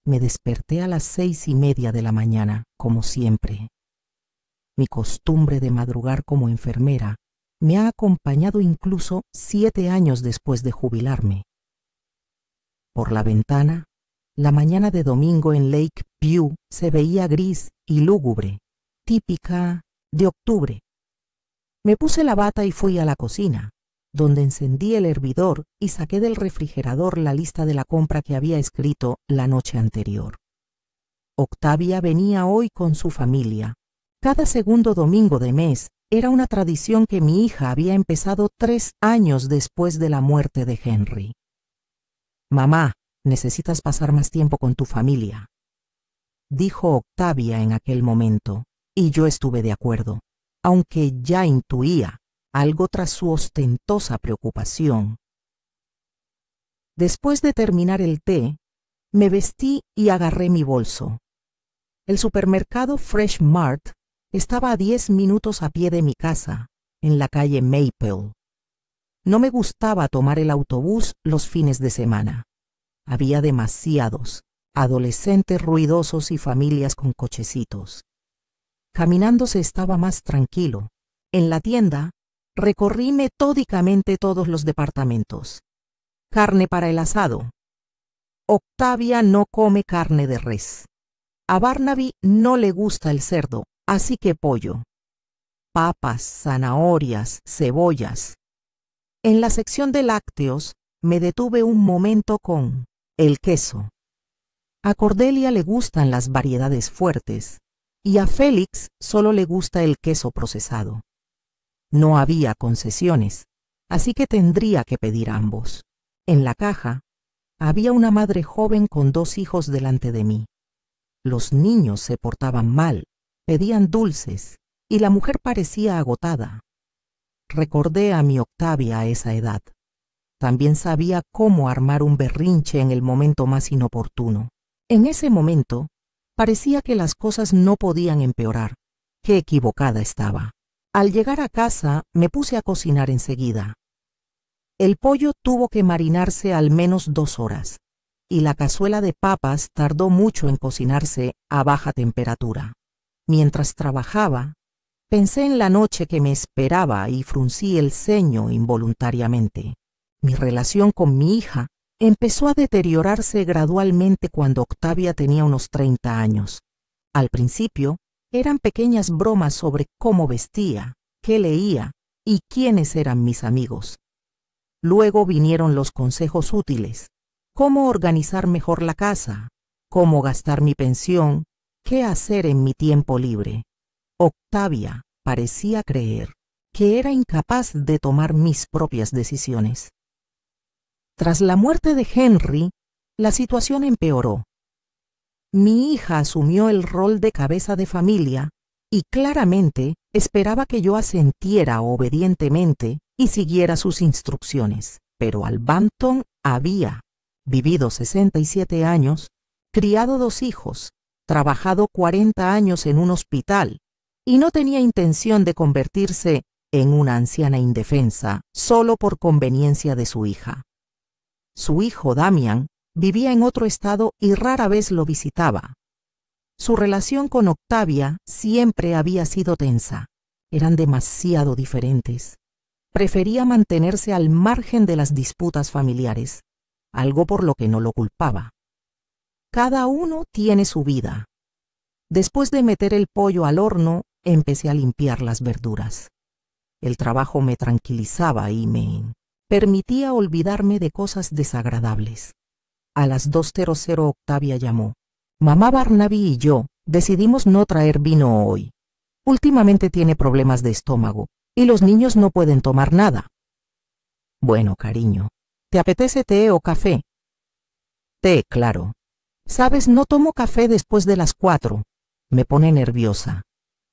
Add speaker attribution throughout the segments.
Speaker 1: Me desperté a las 6:30 de la mañana, como siempre. Mi costumbre de madrugar como enfermera me ha acompañado incluso 7 años después de jubilarme. Por la ventana, la mañana de domingo en Lake View se veía gris y lúgubre, típica de octubre. Me puse la bata y fui a la cocina, donde encendí el hervidor y saqué del refrigerador la lista de la compra que había escrito la noche anterior. Octavia venía hoy con su familia. Cada segundo domingo de mes era una tradición que mi hija había empezado 3 años después de la muerte de Henry. «Mamá, necesitas pasar más tiempo con tu familia», dijo Octavia en aquel momento, y yo estuve de acuerdo, aunque ya intuía algo tras su ostentosa preocupación. Después de terminar el té, me vestí y agarré mi bolso. El supermercado Fresh Mart estaba a 10 minutos a pie de mi casa, en la calle Maple. No me gustaba tomar el autobús los fines de semana. Había demasiados, adolescentes ruidosos y familias con cochecitos. Caminando se estaba más tranquilo. En la tienda, recorrí metódicamente todos los departamentos. Carne para el asado. Octavia no come carne de res. A Barnaby no le gusta el cerdo, así que pollo. Papas, zanahorias, cebollas. En la sección de lácteos me detuve un momento con el queso. A Cordelia le gustan las variedades fuertes y a Félix solo le gusta el queso procesado. No había concesiones, así que tendría que pedir ambos. En la caja había una madre joven con 2 hijos delante de mí. Los niños se portaban mal, pedían dulces y la mujer parecía agotada. Recordé a mi Octavia a esa edad. También sabía cómo armar un berrinche en el momento más inoportuno. En ese momento, parecía que las cosas no podían empeorar. Qué equivocada estaba. Al llegar a casa, me puse a cocinar enseguida. El pollo tuvo que marinarse al menos 2 horas, y la cazuela de papas tardó mucho en cocinarse a baja temperatura. Mientras trabajaba, pensé en la noche que me esperaba y fruncí el ceño involuntariamente. Mi relación con mi hija empezó a deteriorarse gradualmente cuando Octavia tenía unos 30 años. Al principio, eran pequeñas bromas sobre cómo vestía, qué leía y quiénes eran mis amigos. Luego vinieron los consejos útiles: cómo organizar mejor la casa, cómo gastar mi pensión, qué hacer en mi tiempo libre. Octavia parecía creer que era incapaz de tomar mis propias decisiones. Tras la muerte de Henry, la situación empeoró. Mi hija asumió el rol de cabeza de familia y claramente esperaba que yo asentiera obedientemente y siguiera sus instrucciones. Pero Al Bampton había vivido 67 años, criado 2 hijos, trabajado 40 años en un hospital y no tenía intención de convertirse en una anciana indefensa solo por conveniencia de su hija. Su hijo Damian vivía en otro estado y rara vez lo visitaba. Su relación con Octavia siempre había sido tensa. Eran demasiado diferentes. Prefería mantenerse al margen de las disputas familiares, algo por lo que no lo culpaba. Cada uno tiene su vida. Después de meter el pollo al horno, empecé a limpiar las verduras. El trabajo me tranquilizaba y me permitía olvidarme de cosas desagradables. A las 2:00 Octavia llamó. Mamá Barnaby y yo decidimos no traer vino hoy. Últimamente tiene problemas de estómago y los niños no pueden tomar nada. Bueno, cariño, ¿te apetece té o café? Té, claro. Sabes, no tomo café después de las 4. Me pone nerviosa.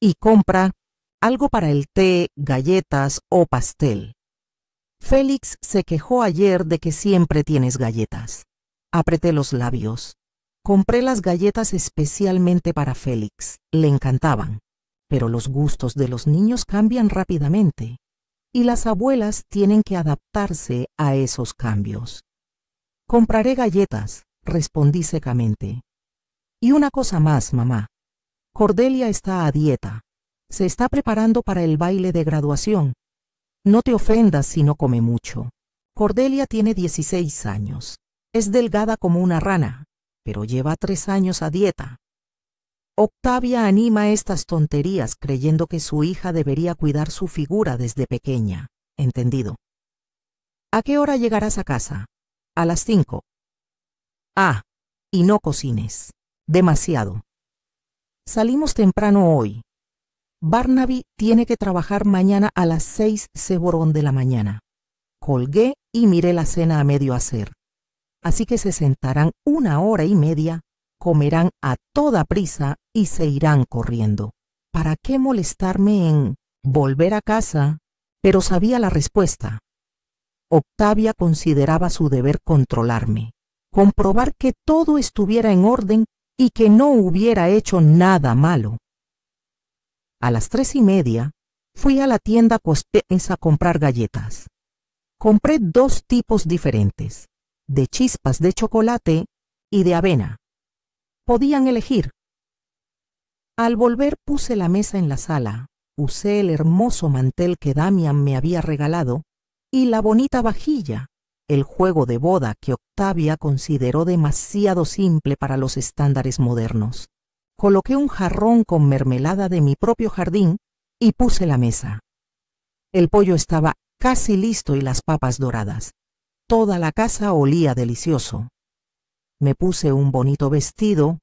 Speaker 1: Y compra algo para el té, galletas o pastel. Félix se quejó ayer de que siempre tienes galletas. Apreté los labios. Compré las galletas especialmente para Félix. Le encantaban. Pero los gustos de los niños cambian rápidamente y las abuelas tienen que adaptarse a esos cambios. Compraré galletas, respondí secamente. Y una cosa más, mamá. Cordelia está a dieta. Se está preparando para el baile de graduación. No te ofendas si no come mucho. Cordelia tiene 16 años. Es delgada como una rana, pero lleva 3 años a dieta. Octavia anima estas tonterías creyendo que su hija debería cuidar su figura desde pequeña. ¿Entendido? ¿A qué hora llegarás a casa? A las 5. Ah, y no cocines. Demasiado. Salimos temprano hoy. Barnaby tiene que trabajar mañana a las 6:00 de la mañana. Colgué y miré la cena a medio hacer. Así que se sentarán 1 hora y media, comerán a toda prisa y se irán corriendo. ¿Para qué molestarme en volver a casa? Pero sabía la respuesta. Octavia consideraba su deber controlarme, comprobar que todo estuviera en orden y que no hubiera hecho nada malo. A las 3:30 fui a la tienda Costeña a comprar galletas. Compré 2 tipos diferentes, de chispas de chocolate y de avena. Podían elegir. Al volver puse la mesa en la sala, usé el hermoso mantel que Damian me había regalado y la bonita vajilla, el juego de boda que Octavia consideró demasiado simple para los estándares modernos. Coloqué un jarrón con mermelada de mi propio jardín y puse la mesa. El pollo estaba casi listo y las papas doradas. Toda la casa olía delicioso. Me puse un bonito vestido,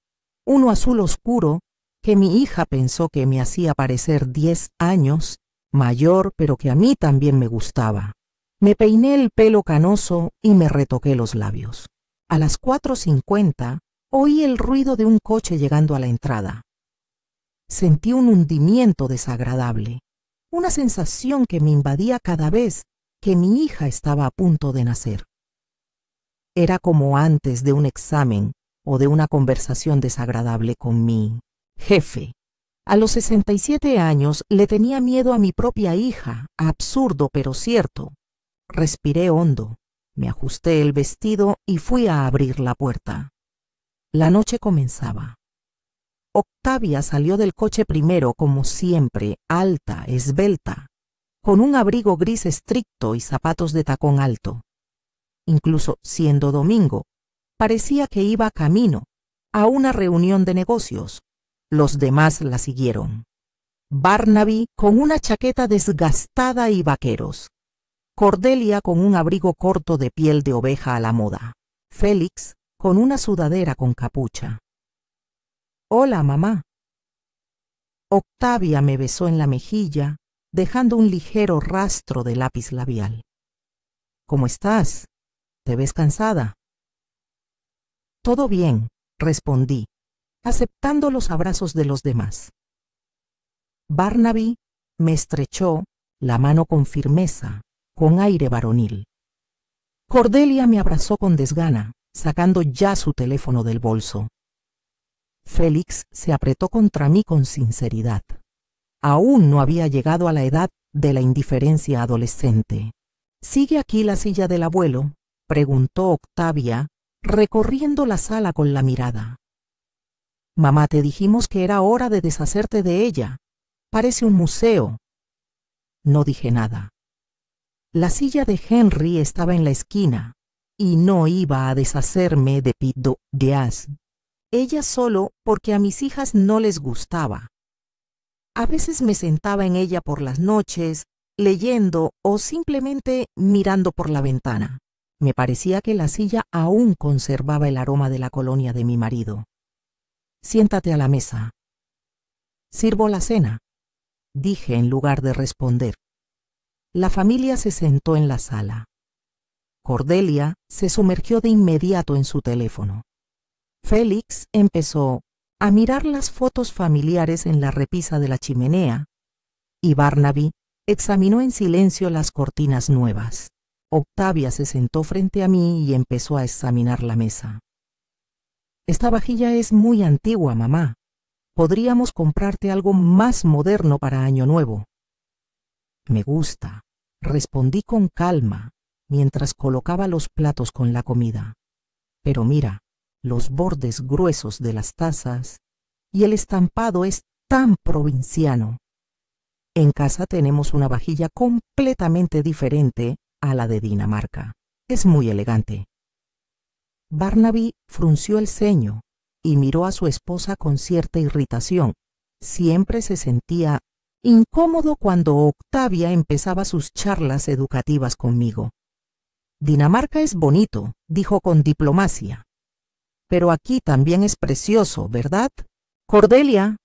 Speaker 1: uno azul oscuro, que mi hija pensó que me hacía parecer 10 años, mayor, pero que a mí también me gustaba. Me peiné el pelo canoso y me retoqué los labios. A las 4:50 oí el ruido de un coche llegando a la entrada. Sentí un hundimiento desagradable, una sensación que me invadía cada vez que mi hija estaba a punto de nacer. Era como antes de un examen o de una conversación desagradable con mi jefe. A los 67 años le tenía miedo a mi propia hija, absurdo pero cierto. Respiré hondo, me ajusté el vestido y fui a abrir la puerta. La noche comenzaba. Octavia salió del coche primero, como siempre, alta, esbelta, con un abrigo gris estricto y zapatos de tacón alto. Incluso siendo domingo, parecía que iba camino a una reunión de negocios. Los demás la siguieron. Barnaby con una chaqueta desgastada y vaqueros. Cordelia con un abrigo corto de piel de oveja a la moda. Félix con una sudadera con capucha. Hola, mamá. Octavia me besó en la mejilla, dejando un ligero rastro de lápiz labial. ¿Cómo estás? ¿Te ves cansada? Todo bien, respondí, aceptando los abrazos de los demás. Barnaby me estrechó la mano con firmeza, con aire varonil. Cordelia me abrazó con desgana, sacando ya su teléfono del bolso. Félix se apretó contra mí con sinceridad. Aún no había llegado a la edad de la indiferencia adolescente. ¿Sigue aquí la silla del abuelo?, preguntó Octavia, recorriendo la sala con la mirada. Mamá, te dijimos que era hora de deshacerte de ella. Parece un museo. No dije nada. La silla de Henry estaba en la esquina, y no iba a deshacerme de Pete Diaz. Ella solo porque a mis hijas no les gustaba. A veces me sentaba en ella por las noches, leyendo o simplemente mirando por la ventana. Me parecía que la silla aún conservaba el aroma de la colonia de mi marido. Siéntate a la mesa. Sirvo la cena, dije en lugar de responder. La familia se sentó en la sala. Cordelia se sumergió de inmediato en su teléfono. Félix empezó a mirar las fotos familiares en la repisa de la chimenea y Barnaby examinó en silencio las cortinas nuevas. Octavia se sentó frente a mí y empezó a examinar la mesa. Esta vajilla es muy antigua, mamá. Podríamos comprarte algo más moderno para Año Nuevo. Me gusta, respondí con calma, mientras colocaba los platos con la comida. Pero mira, los bordes gruesos de las tazas y el estampado es tan provinciano. En casa tenemos una vajilla completamente diferente a la de Dinamarca. Es muy elegante. Barnaby frunció el ceño y miró a su esposa con cierta irritación. Siempre se sentía incómodo cuando Octavia empezaba sus charlas educativas conmigo. Dinamarca es bonito, dijo con diplomacia. Pero aquí también es precioso, ¿verdad? Cordelia.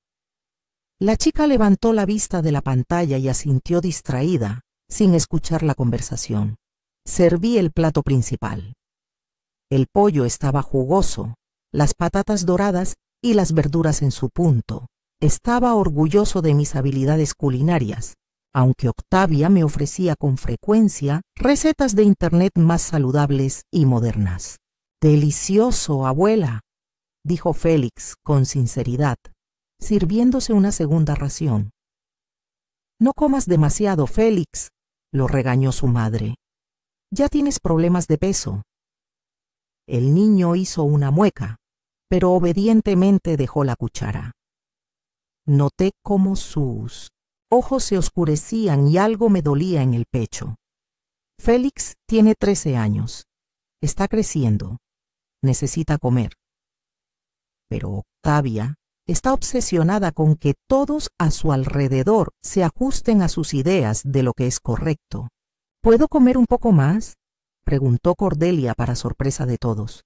Speaker 1: La chica levantó la vista de la pantalla y asintió distraída, sin escuchar la conversación. Serví el plato principal. El pollo estaba jugoso, las patatas doradas y las verduras en su punto. Estaba orgulloso de mis habilidades culinarias, aunque Octavia me ofrecía con frecuencia recetas de internet más saludables y modernas. «Delicioso, abuela», dijo Félix con sinceridad, sirviéndose una segunda ración. «No comas demasiado, Félix», lo regañó su madre. «Ya tienes problemas de peso». El niño hizo una mueca, pero obedientemente dejó la cuchara. Noté cómo sus ojos se oscurecían y algo me dolía en el pecho. Félix tiene 13 años. Está creciendo. Necesita comer. Pero Octavia está obsesionada con que todos a su alrededor se ajusten a sus ideas de lo que es correcto. ¿Puedo comer un poco más?, preguntó Cordelia para sorpresa de todos.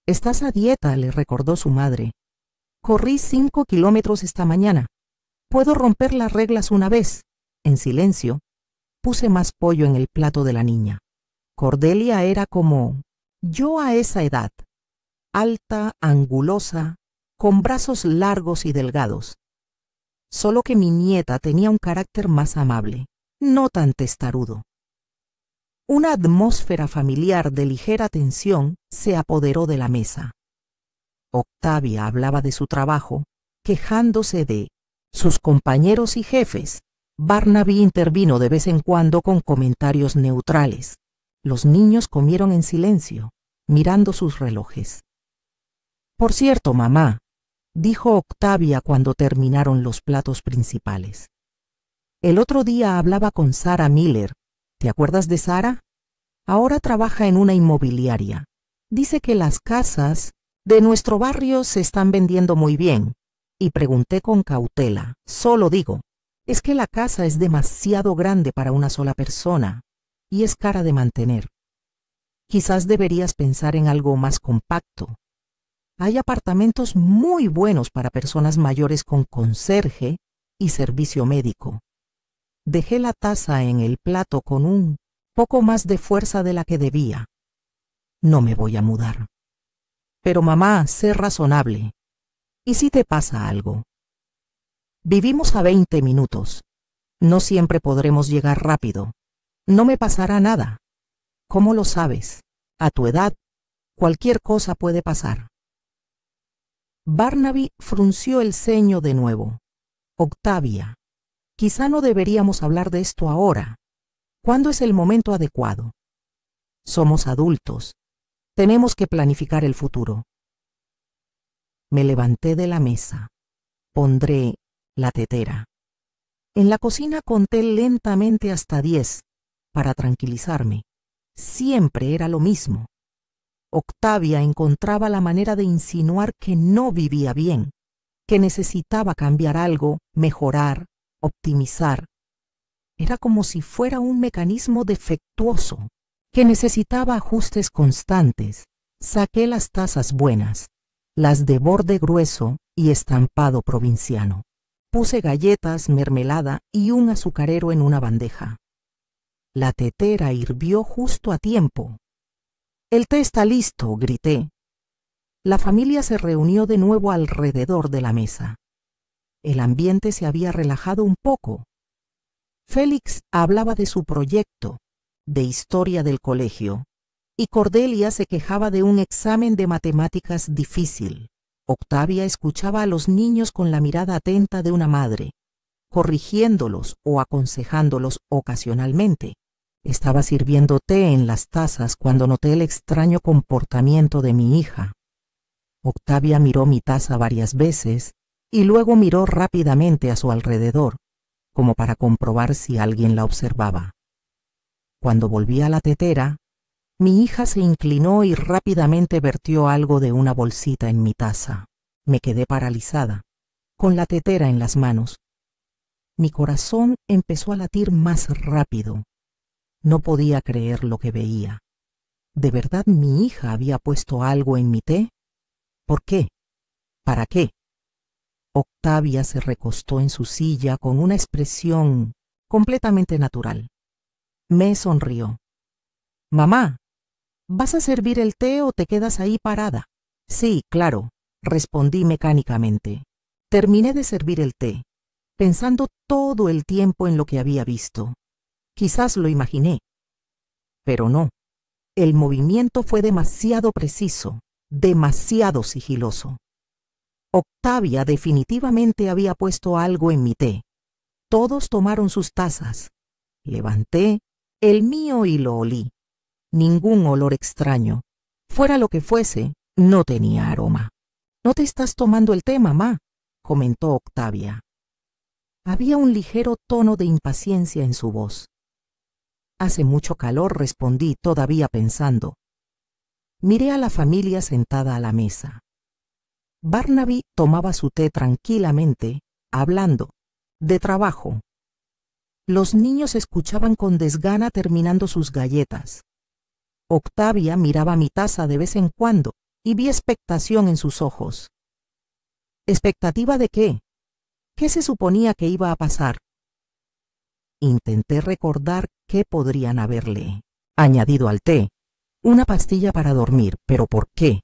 Speaker 1: «Estás a dieta», le recordó su madre. «Corrí 5 kilómetros esta mañana. Puedo romper las reglas una vez». En silencio, puse más pollo en el plato de la niña. Cordelia era como yo a esa edad, alta, angulosa, con brazos largos y delgados. Solo que mi nieta tenía un carácter más amable, no tan testarudo. Una atmósfera familiar de ligera tensión se apoderó de la mesa. Octavia hablaba de su trabajo, quejándose de sus compañeros y jefes. Barnaby intervino de vez en cuando con comentarios neutrales. Los niños comieron en silencio, mirando sus relojes. «Por cierto, mamá», dijo Octavia cuando terminaron los platos principales. «El otro día hablaba con Sarah Miller. ¿Te acuerdas de Sarah? Ahora trabaja en una inmobiliaria. Dice que las casas de nuestro barrio se están vendiendo muy bien». Y pregunté con cautela. «Solo digo, es que la casa es demasiado grande para una sola persona y es cara de mantener. Quizás deberías pensar en algo más compacto. Hay apartamentos muy buenos para personas mayores con conserje y servicio médico». Dejé la taza en el plato con un poco más de fuerza de la que debía. «No me voy a mudar». «Pero mamá, sé razonable. ¿Y si te pasa algo? Vivimos a 20 minutos. No siempre podremos llegar rápido. No me pasará nada». «¿Cómo lo sabes? A tu edad, cualquier cosa puede pasar». Barnaby frunció el ceño de nuevo. «Octavia, quizá no deberíamos hablar de esto ahora. ¿Cuándo es el momento adecuado? Somos adultos. Tenemos que planificar el futuro». Me levanté de la mesa. «Pondré la tetera». En la cocina conté lentamente hasta 10 para tranquilizarme. Siempre era lo mismo. Octavia encontraba la manera de insinuar que no vivía bien, que necesitaba cambiar algo, mejorar, optimizar. Era como si fuera un mecanismo defectuoso, que necesitaba ajustes constantes. Saqué las tazas buenas, las de borde grueso y estampado provinciano. Puse galletas, mermelada y un azucarero en una bandeja. La tetera hirvió justo a tiempo. «El té está listo», grité. La familia se reunió de nuevo alrededor de la mesa. El ambiente se había relajado un poco. Félix hablaba de su proyecto, de historia del colegio, y Cordelia se quejaba de un examen de matemáticas difícil. Octavia escuchaba a los niños con la mirada atenta de una madre, corrigiéndolos o aconsejándolos ocasionalmente. Estaba sirviendo té en las tazas cuando noté el extraño comportamiento de mi hija. Octavia miró mi taza varias veces y luego miró rápidamente a su alrededor, como para comprobar si alguien la observaba. Cuando volví a la tetera, mi hija se inclinó y rápidamente vertió algo de una bolsita en mi taza. Me quedé paralizada, con la tetera en las manos. Mi corazón empezó a latir más rápido. No podía creer lo que veía. ¿De verdad mi hija había puesto algo en mi té? ¿Por qué? ¿Para qué? Octavia se recostó en su silla con una expresión completamente natural. Me sonrió. «Mamá, ¿vas a servir el té o te quedas ahí parada?» «Sí, claro», respondí mecánicamente. Terminé de servir el té, pensando todo el tiempo en lo que había visto. Quizás lo imaginé, pero no. El movimiento fue demasiado preciso, demasiado sigiloso. Octavia definitivamente había puesto algo en mi té. Todos tomaron sus tazas. Levanté el mío y lo olí. Ningún olor extraño. Fuera lo que fuese, no tenía aroma. «¿No te estás tomando el té, mamá?», comentó Octavia. Había un ligero tono de impaciencia en su voz. «Hace mucho calor», respondí, todavía pensando. Miré a la familia sentada a la mesa. Barnaby tomaba su té tranquilamente, hablando, de trabajo. Los niños escuchaban con desgana terminando sus galletas. Octavia miraba mi taza de vez en cuando y vi expectación en sus ojos. ¿Expectativa de qué? ¿Qué se suponía que iba a pasar? Intenté recordar qué podrían haberle añadido al té. Una pastilla para dormir, pero ¿por qué?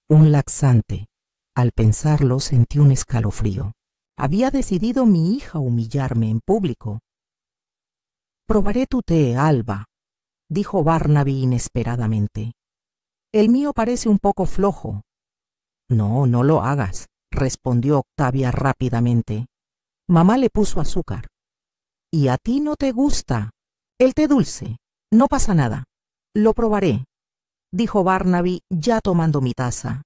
Speaker 1: Un laxante. Al pensarlo sentí un escalofrío. Había decidido mi hija humillarme en público. «Probaré tu té, Alba», dijo Barnaby inesperadamente. «El mío parece un poco flojo». «No, no lo hagas», respondió Octavia rápidamente. «Mamá le puso azúcar». «¿Y a ti no te gusta el té dulce? No pasa nada. Lo probaré», dijo Barnaby ya tomando mi taza.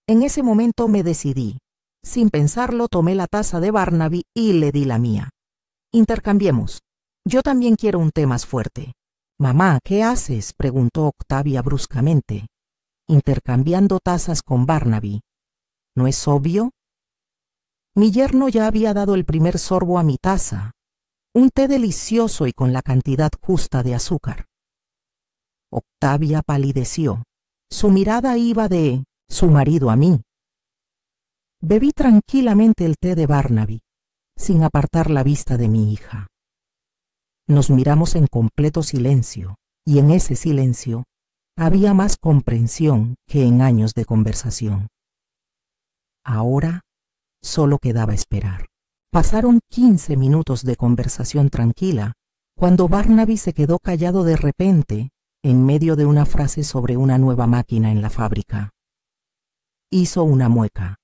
Speaker 1: En ese momento me decidí. Sin pensarlo, tomé la taza de Barnaby y le di la mía. «Intercambiemos. Yo también quiero un té más fuerte». «Mamá, ¿qué haces?», preguntó Octavia bruscamente, intercambiando tazas con Barnaby. ¿No es obvio? Mi yerno ya había dado el primer sorbo a mi taza, un té delicioso y con la cantidad justa de azúcar. Octavia palideció. Su mirada iba de su marido a mí. Bebí tranquilamente el té de Barnaby, sin apartar la vista de mi hija. Nos miramos en completo silencio, y en ese silencio había más comprensión que en años de conversación. Ahora solo quedaba esperar. Pasaron 15 minutos de conversación tranquila, cuando Barnaby se quedó callado de repente, en medio de una frase sobre una nueva máquina en la fábrica. Hizo una mueca,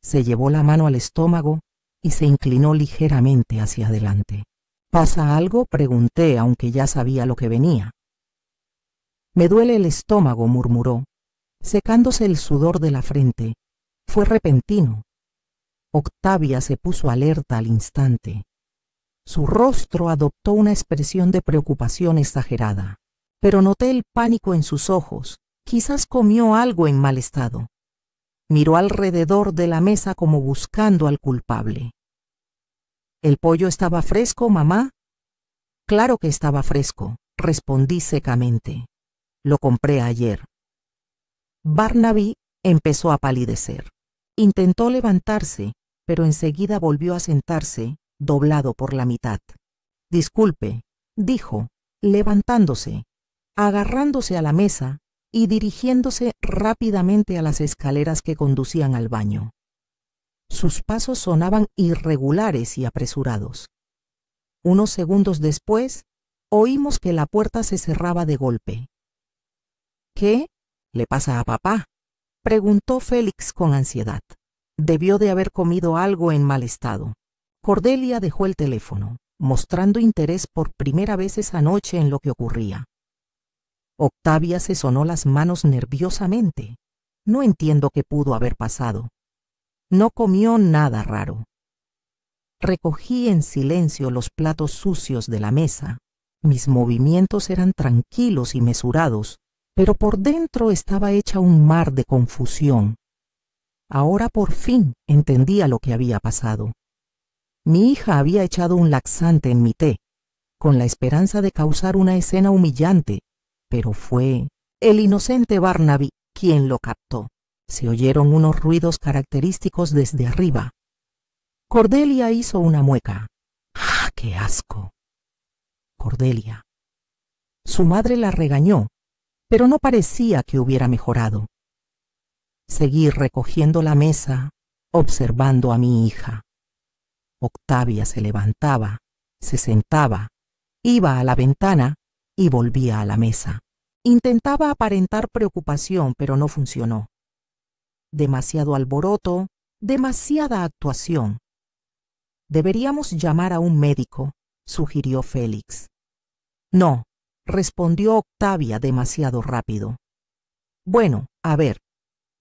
Speaker 1: se llevó la mano al estómago y se inclinó ligeramente hacia adelante. «¿Pasa algo?», pregunté, aunque ya sabía lo que venía. «Me duele el estómago», murmuró, secándose el sudor de la frente. Fue repentino. Octavia se puso alerta al instante. Su rostro adoptó una expresión de preocupación exagerada, pero noté el pánico en sus ojos. Quizás comió algo en mal estado. Miró alrededor de la mesa como buscando al culpable. «¿El pollo estaba fresco, mamá?» «Claro que estaba fresco», respondí secamente. «Lo compré ayer». Barnaby empezó a palidecer. Intentó levantarse, pero enseguida volvió a sentarse, doblado por la mitad. «Disculpe», dijo, levantándose, agarrándose a la mesa y dirigiéndose rápidamente a las escaleras que conducían al baño. Sus pasos sonaban irregulares y apresurados. Unos segundos después, oímos que la puerta se cerraba de golpe. «¿Qué le pasa a papá?», preguntó Félix con ansiedad. Debió de haber comido algo en mal estado. Cordelia dejó el teléfono, mostrando interés por primera vez esa noche en lo que ocurría. Octavia se sonó las manos nerviosamente. No entiendo qué pudo haber pasado. No comió nada raro. Recogí en silencio los platos sucios de la mesa. Mis movimientos eran tranquilos y mesurados, pero por dentro estaba hecha un mar de confusión. Ahora por fin entendía lo que había pasado. Mi hija había echado un laxante en mi té, con la esperanza de causar una escena humillante, pero fue el inocente Barnaby quien lo captó. Se oyeron unos ruidos característicos desde arriba. Cordelia hizo una mueca. ¡Ah, qué asco! Cordelia. Su madre la regañó, pero no parecía que hubiera mejorado. Seguí recogiendo la mesa, observando a mi hija. Octavia se levantaba, se sentaba, iba a la ventana y volvía a la mesa. Intentaba aparentar preocupación, pero no funcionó. Demasiado alboroto, demasiada actuación. Deberíamos llamar a un médico, sugirió Félix. No, respondió Octavia demasiado rápido. Bueno, a ver,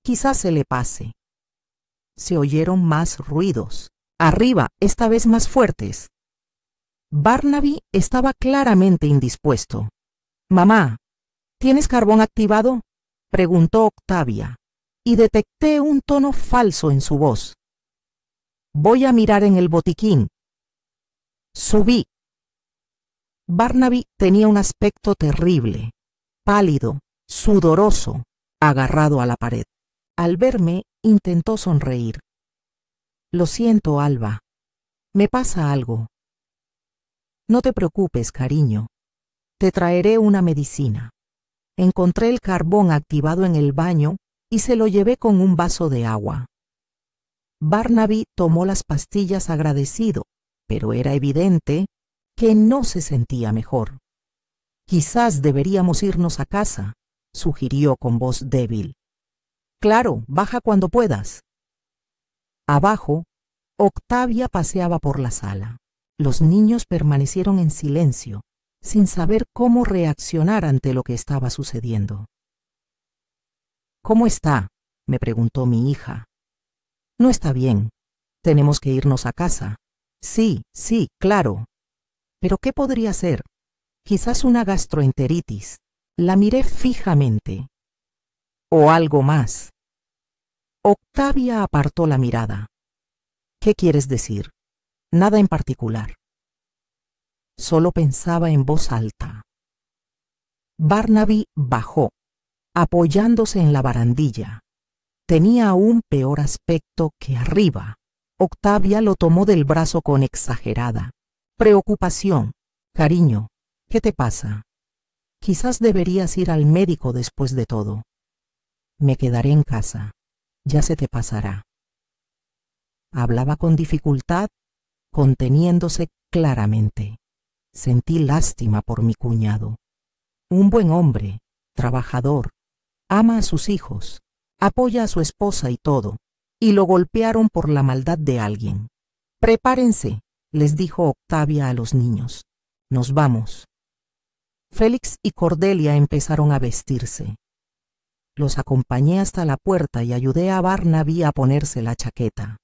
Speaker 1: quizás se le pase. Se oyeron más ruidos, arriba, esta vez más fuertes. Barnaby estaba claramente indispuesto. Mamá, ¿tienes carbón activado?, preguntó Octavia, y detecté un tono falso en su voz. Voy a mirar en el botiquín. Subí. Barnaby tenía un aspecto terrible, pálido, sudoroso, agarrado a la pared. Al verme, intentó sonreír. Lo siento, Alba. Me pasa algo. No te preocupes, cariño. Te traeré una medicina. Encontré el carbón activado en el baño y se lo llevé con un vaso de agua. Barnaby tomó las pastillas agradecido, pero era evidente que no se sentía mejor. Quizás deberíamos irnos a casa, sugirió con voz débil. Claro, baja cuando puedas. Abajo, Octavia paseaba por la sala. Los niños permanecieron en silencio, sin saber cómo reaccionar ante lo que estaba sucediendo. ¿Cómo está?, me preguntó mi hija. No está bien. Tenemos que irnos a casa. Sí, claro. ¿Pero qué podría ser? Quizás una gastroenteritis. La miré fijamente. O algo más. Octavia apartó la mirada. ¿Qué quieres decir? Nada en particular. Solo pensaba en voz alta. Barnaby bajó, apoyándose en la barandilla. Tenía aún peor aspecto que arriba. Octavia lo tomó del brazo con exagerada preocupación. Cariño, ¿qué te pasa? Quizás deberías ir al médico después de todo. Me quedaré en casa. Ya se te pasará. Hablaba con dificultad, conteniéndose claramente. Sentí lástima por mi cuñado. Un buen hombre, trabajador, ama a sus hijos, apoya a su esposa y todo, y lo golpearon por la maldad de alguien. Prepárense, les dijo Octavia a los niños. Nos vamos. Félix y Cordelia empezaron a vestirse. Los acompañé hasta la puerta y ayudé a Barnaby a ponerse la chaqueta.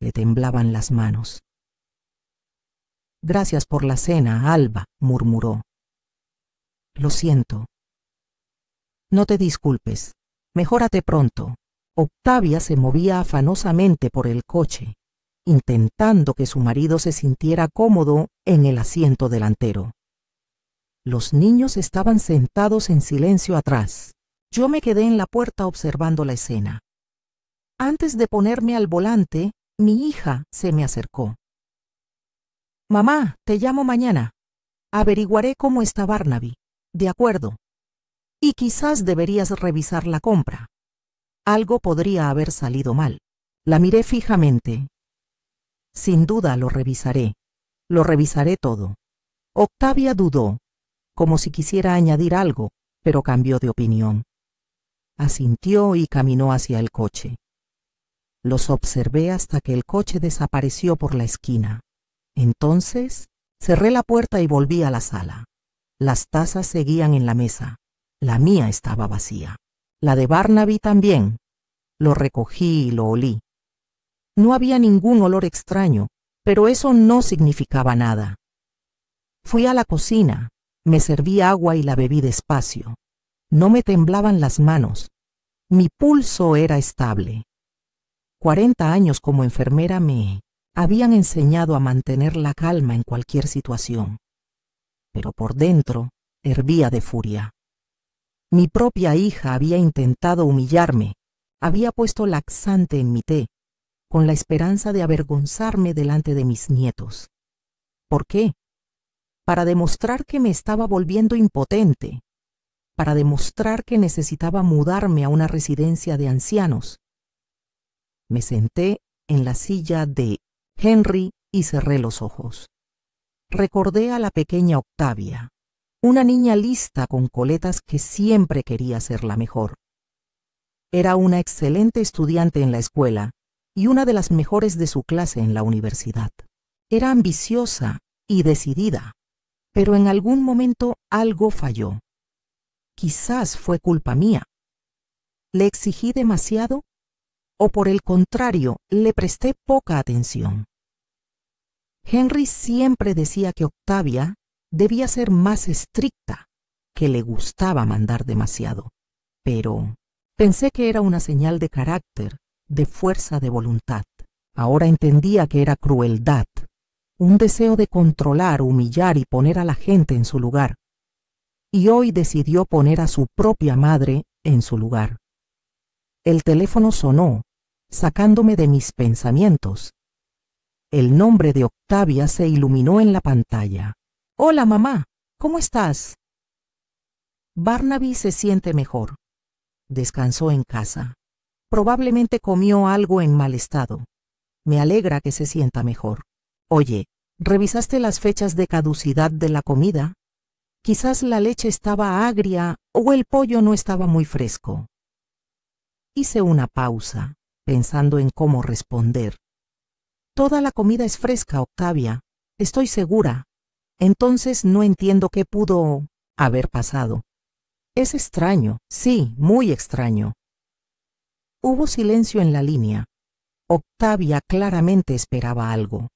Speaker 1: Le temblaban las manos. Gracias por la cena, Alba, murmuró. Lo siento. No te disculpes. Mejórate pronto. Octavia se movía afanosamente por el coche, intentando que su marido se sintiera cómodo en el asiento delantero. Los niños estaban sentados en silencio atrás. Yo me quedé en la puerta observando la escena. Antes de ponerme al volante, mi hija se me acercó. Mamá, te llamo mañana. Averiguaré cómo está Barnaby. De acuerdo. Y quizás deberías revisar la compra. Algo podría haber salido mal. La miré fijamente. Sin duda lo revisaré. Lo revisaré todo. Octavia dudó, como si quisiera añadir algo, pero cambió de opinión. Asintió y caminó hacia el coche. Los observé hasta que el coche desapareció por la esquina. Entonces, cerré la puerta y volví a la sala. Las tazas seguían en la mesa. La mía estaba vacía. La de Barnaby también. Lo recogí y lo olí. No había ningún olor extraño, pero eso no significaba nada. Fui a la cocina, me serví agua y la bebí despacio. No me temblaban las manos. Mi pulso era estable. 40 años como enfermera me habían enseñado a mantener la calma en cualquier situación. Pero por dentro hervía de furia. Mi propia hija había intentado humillarme, había puesto laxante en mi té, con la esperanza de avergonzarme delante de mis nietos. ¿Por qué? Para demostrar que me estaba volviendo impotente, para demostrar que necesitaba mudarme a una residencia de ancianos. Me senté en la silla de Henry y cerré los ojos. Recordé a la pequeña Octavia, una niña lista con coletas que siempre quería ser la mejor. Era una excelente estudiante en la escuela y una de las mejores de su clase en la universidad. Era ambiciosa y decidida, pero en algún momento algo falló. Quizás fue culpa mía. ¿Le exigí demasiado? ¿O por el contrario, le presté poca atención? Henry siempre decía que Octavia debía ser más estricta, que le gustaba mandar demasiado. Pero pensé que era una señal de carácter, de fuerza de voluntad. Ahora entendía que era crueldad, un deseo de controlar, humillar y poner a la gente en su lugar. Y hoy decidió poner a su propia madre en su lugar. El teléfono sonó, sacándome de mis pensamientos. El nombre de Octavia se iluminó en la pantalla. «Hola, mamá, ¿cómo estás?» Barnaby se siente mejor. Descansó en casa. Probablemente comió algo en mal estado. Me alegra que se sienta mejor. Oye, ¿revisaste las fechas de caducidad de la comida? Quizás la leche estaba agria o el pollo no estaba muy fresco. Hice una pausa, pensando en cómo responder. Toda la comida es fresca, Octavia. Estoy segura. Entonces no entiendo qué pudo haber pasado. Es extraño, sí, muy extraño. Hubo silencio en la línea. Octavia claramente esperaba algo.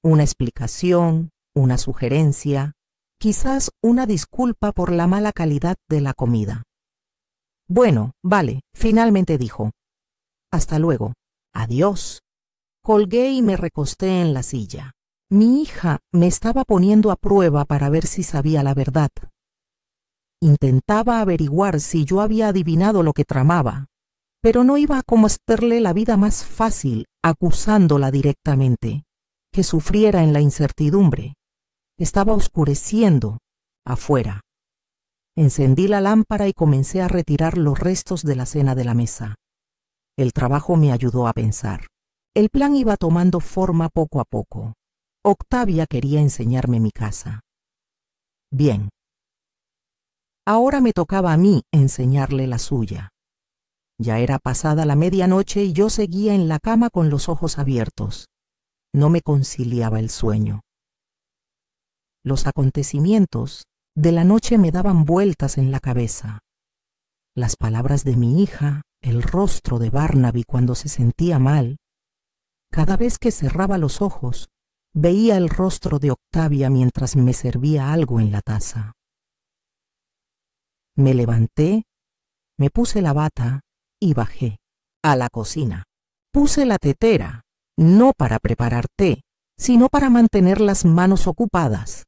Speaker 1: Una explicación, una sugerencia, quizás una disculpa por la mala calidad de la comida. Bueno, vale, finalmente dijo. Hasta luego. Adiós. Colgué y me recosté en la silla. Mi hija me estaba poniendo a prueba para ver si sabía la verdad. Intentaba averiguar si yo había adivinado lo que tramaba, pero no iba a hacerle la vida más fácil acusándola directamente, que sufriera en la incertidumbre. Estaba oscureciendo afuera. Encendí la lámpara y comencé a retirar los restos de la cena de la mesa. El trabajo me ayudó a pensar. El plan iba tomando forma poco a poco. Octavia quería enseñarme mi casa. Bien. Ahora me tocaba a mí enseñarle la suya. Ya era pasada la medianoche y yo seguía en la cama con los ojos abiertos. No me conciliaba el sueño. Los acontecimientos de la noche me daban vueltas en la cabeza. Las palabras de mi hija, el rostro de Barnaby cuando se sentía mal. Cada vez que cerraba los ojos, veía el rostro de Octavia mientras me servía algo en la taza. Me levanté, me puse la bata y bajé a la cocina. Puse la tetera, no para preparar té, sino para mantener las manos ocupadas.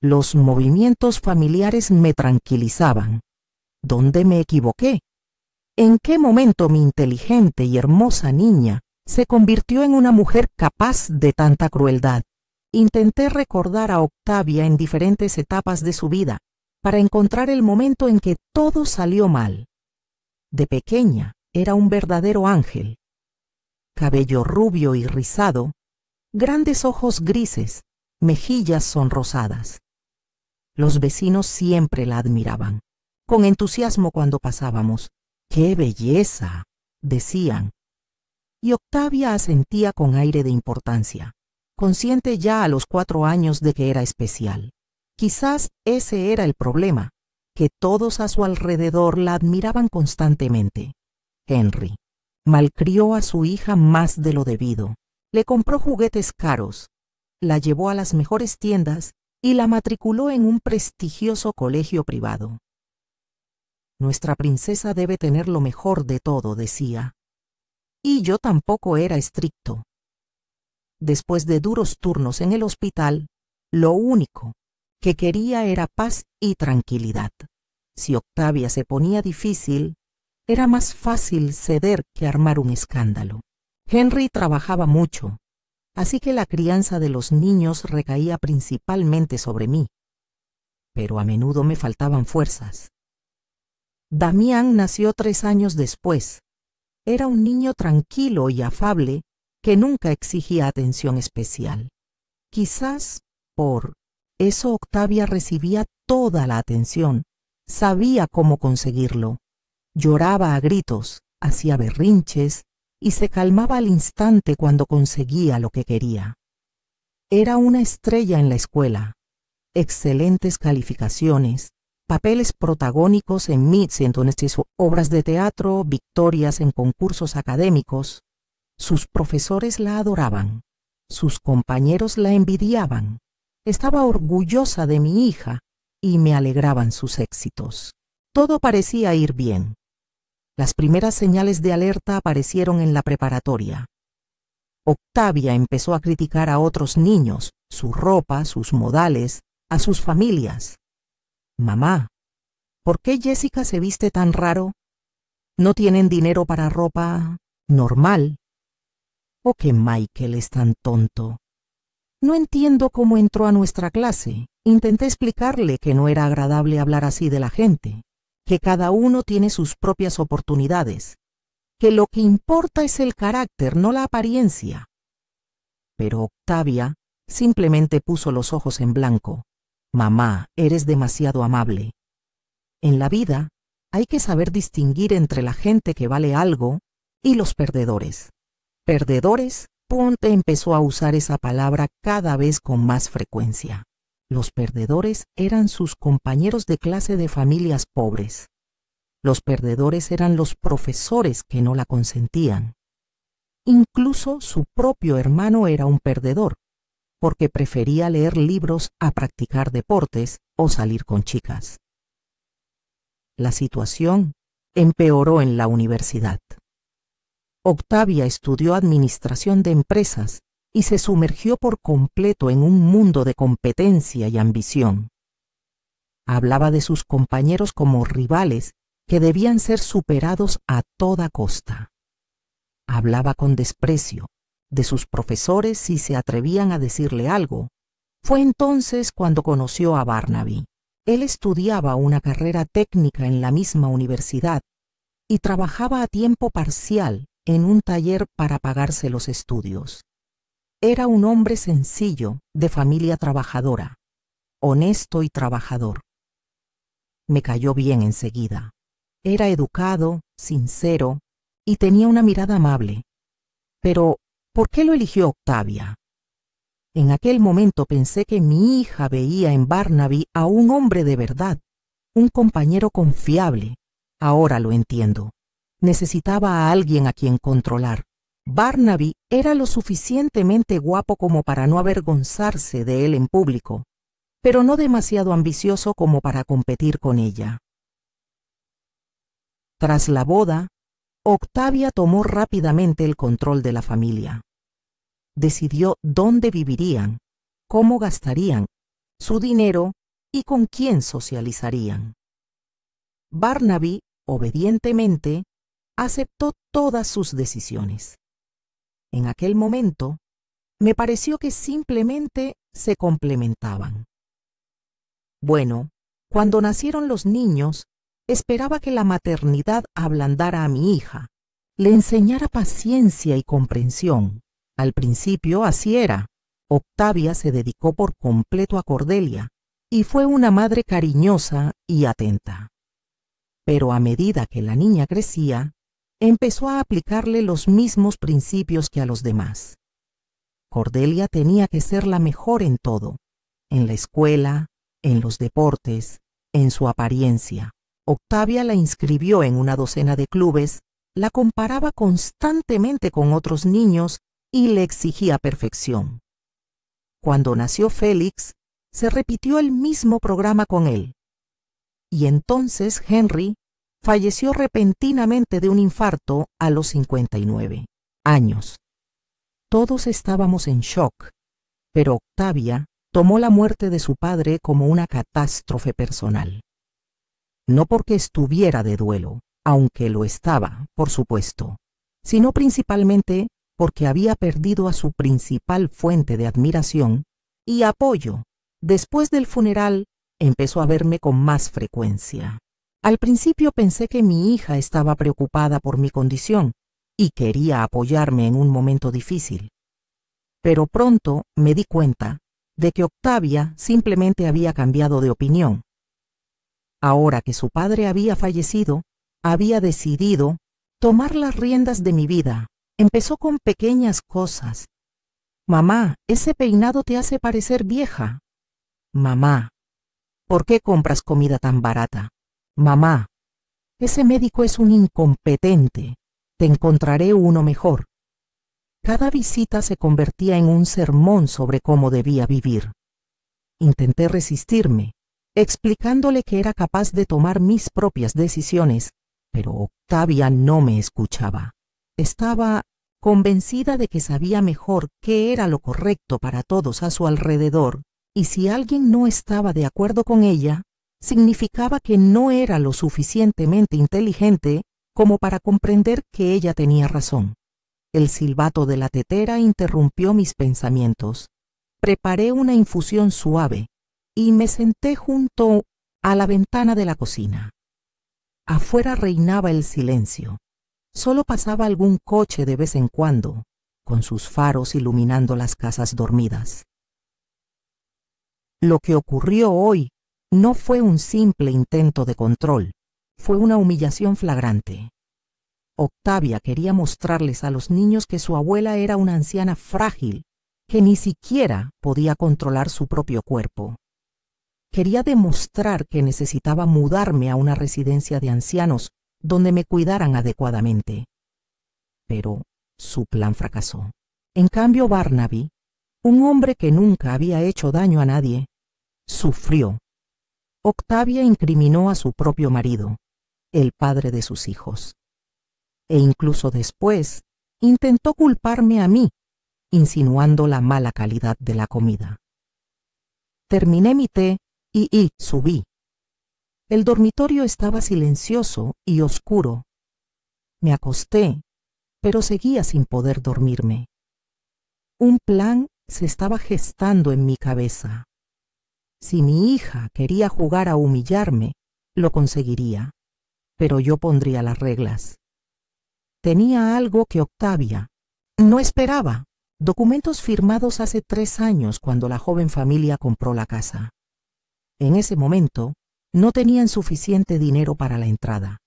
Speaker 1: Los movimientos familiares me tranquilizaban. ¿Dónde me equivoqué? ¿En qué momento mi inteligente y hermosa niña se convirtió en una mujer capaz de tanta crueldad? Intenté recordar a Octavia en diferentes etapas de su vida para encontrar el momento en que todo salió mal. De pequeña era un verdadero ángel. Cabello rubio y rizado, grandes ojos grises, mejillas sonrosadas. Los vecinos siempre la admiraban, con entusiasmo cuando pasábamos. ¡Qué belleza!, decían. Y Octavia asentía con aire de importancia, consciente ya a los 4 años de que era especial. Quizás ese era el problema, que todos a su alrededor la admiraban constantemente. Henry malcrió a su hija más de lo debido. Le compró juguetes caros, la llevó a las mejores tiendas y la matriculó en un prestigioso colegio privado. Nuestra princesa debe tener lo mejor de todo, decía. Y yo tampoco era estricto. Después de duros turnos en el hospital, lo único que quería era paz y tranquilidad. Si Octavia se ponía difícil, era más fácil ceder que armar un escándalo. Henry trabajaba mucho, así que la crianza de los niños recaía principalmente sobre mí, pero a menudo me faltaban fuerzas. Damián nació 3 años después. Era un niño tranquilo y afable que nunca exigía atención especial. Quizás por eso Octavia recibía toda la atención. Sabía cómo conseguirlo. Lloraba a gritos, hacía berrinches y se calmaba al instante cuando conseguía lo que quería. Era una estrella en la escuela. Excelentes calificaciones, papeles protagónicos en Mid-Centuries, obras de teatro, victorias en concursos académicos. Sus profesores la adoraban, sus compañeros la envidiaban. Estaba orgullosa de mi hija y me alegraban sus éxitos. Todo parecía ir bien. Las primeras señales de alerta aparecieron en la preparatoria. Octavia empezó a criticar a otros niños, su ropa, sus modales, a sus familias. Mamá, ¿por qué Jessica se viste tan raro? ¿No tienen dinero para ropa normal? ¿O que Michael es tan tonto? No entiendo cómo entró a nuestra clase. Intenté explicarle que no era agradable hablar así de la gente, que cada uno tiene sus propias oportunidades, que lo que importa es el carácter, no la apariencia. Pero Octavia simplemente puso los ojos en blanco. Mamá, eres demasiado amable. En la vida hay que saber distinguir entre la gente que vale algo y los perdedores. Perdedores, Ponte empezó a usar esa palabra cada vez con más frecuencia. Los perdedores eran sus compañeros de clase de familias pobres. Los perdedores eran los profesores que no la consentían. Incluso su propio hermano era un perdedor, porque prefería leer libros a practicar deportes o salir con chicas. La situación empeoró en la universidad. Octavia estudió administración de empresas y se sumergió por completo en un mundo de competencia y ambición. Hablaba de sus compañeros como rivales que debían ser superados a toda costa. Hablaba con desprecio de sus profesores si se atrevían a decirle algo. Fue entonces cuando conoció a Barnaby. Él estudiaba una carrera técnica en la misma universidad y trabajaba a tiempo parcial en un taller para pagarse los estudios. Era un hombre sencillo, de familia trabajadora, honesto y trabajador. Me cayó bien enseguida. Era educado, sincero y tenía una mirada amable. Pero, ¿por qué lo eligió Octavia? En aquel momento pensé que mi hija veía en Barnaby a un hombre de verdad, un compañero confiable. Ahora lo entiendo. Necesitaba a alguien a quien controlar. Barnaby era lo suficientemente guapo como para no avergonzarse de él en público, pero no demasiado ambicioso como para competir con ella. Tras la boda, Octavia tomó rápidamente el control de la familia. Decidió dónde vivirían, cómo gastarían su dinero y con quién socializarían. Barnaby, obedientemente, aceptó todas sus decisiones. En aquel momento, me pareció que simplemente se complementaban. Bueno, cuando nacieron los niños, esperaba que la maternidad ablandara a mi hija, le enseñara paciencia y comprensión. Al principio así era. Octavia se dedicó por completo a Cordelia y fue una madre cariñosa y atenta. Pero a medida que la niña crecía, empezó a aplicarle los mismos principios que a los demás. Cordelia tenía que ser la mejor en todo, en la escuela, en los deportes, en su apariencia. Octavia la inscribió en una docena de clubes, la comparaba constantemente con otros niños y le exigía perfección. Cuando nació Félix, se repitió el mismo programa con él. Y entonces Henry falleció repentinamente de un infarto a los 59 años. Todos estábamos en shock, pero Octavia tomó la muerte de su padre como una catástrofe personal. No porque estuviera de duelo, aunque lo estaba, por supuesto, sino principalmente porque había perdido a su principal fuente de admiración y apoyo. Después del funeral, empezó a verme con más frecuencia. Al principio pensé que mi hija estaba preocupada por mi condición y quería apoyarme en un momento difícil. Pero pronto me di cuenta de que Octavia simplemente había cambiado de opinión. Ahora que su padre había fallecido, había decidido tomar las riendas de mi vida. Empezó con pequeñas cosas. Mamá, ese peinado te hace parecer vieja. Mamá, ¿por qué compras comida tan barata? Mamá, ese médico es un incompetente. Te encontraré uno mejor. Cada visita se convertía en un sermón sobre cómo debía vivir. Intenté resistirme, explicándole que era capaz de tomar mis propias decisiones, pero Octavia no me escuchaba. Estaba convencida de que sabía mejor qué era lo correcto para todos a su alrededor, y si alguien no estaba de acuerdo con ella, significaba que no era lo suficientemente inteligente como para comprender que ella tenía razón. El silbato de la tetera interrumpió mis pensamientos. Preparé una infusión suave y me senté junto a la ventana de la cocina. Afuera reinaba el silencio. Solo pasaba algún coche de vez en cuando, con sus faros iluminando las casas dormidas. Lo que ocurrió hoy no fue un simple intento de control, fue una humillación flagrante. Octavia quería mostrarles a los niños que su abuela era una anciana frágil, que ni siquiera podía controlar su propio cuerpo. Quería demostrar que necesitaba mudarme a una residencia de ancianos donde me cuidaran adecuadamente. Pero su plan fracasó. En cambio, Barnaby, un hombre que nunca había hecho daño a nadie, sufrió. Octavia incriminó a su propio marido, el padre de sus hijos. E incluso después intentó culparme a mí, insinuando la mala calidad de la comida. Terminé mi té y subí. El dormitorio estaba silencioso y oscuro. Me acosté, pero seguía sin poder dormirme. Un plan se estaba gestando en mi cabeza. Si mi hija quería jugar a humillarme, lo conseguiría, pero yo pondría las reglas. Tenía algo que Octavia no esperaba: documentos firmados hace 3 años cuando la joven familia compró la casa. En ese momento, no tenían suficiente dinero para la entrada,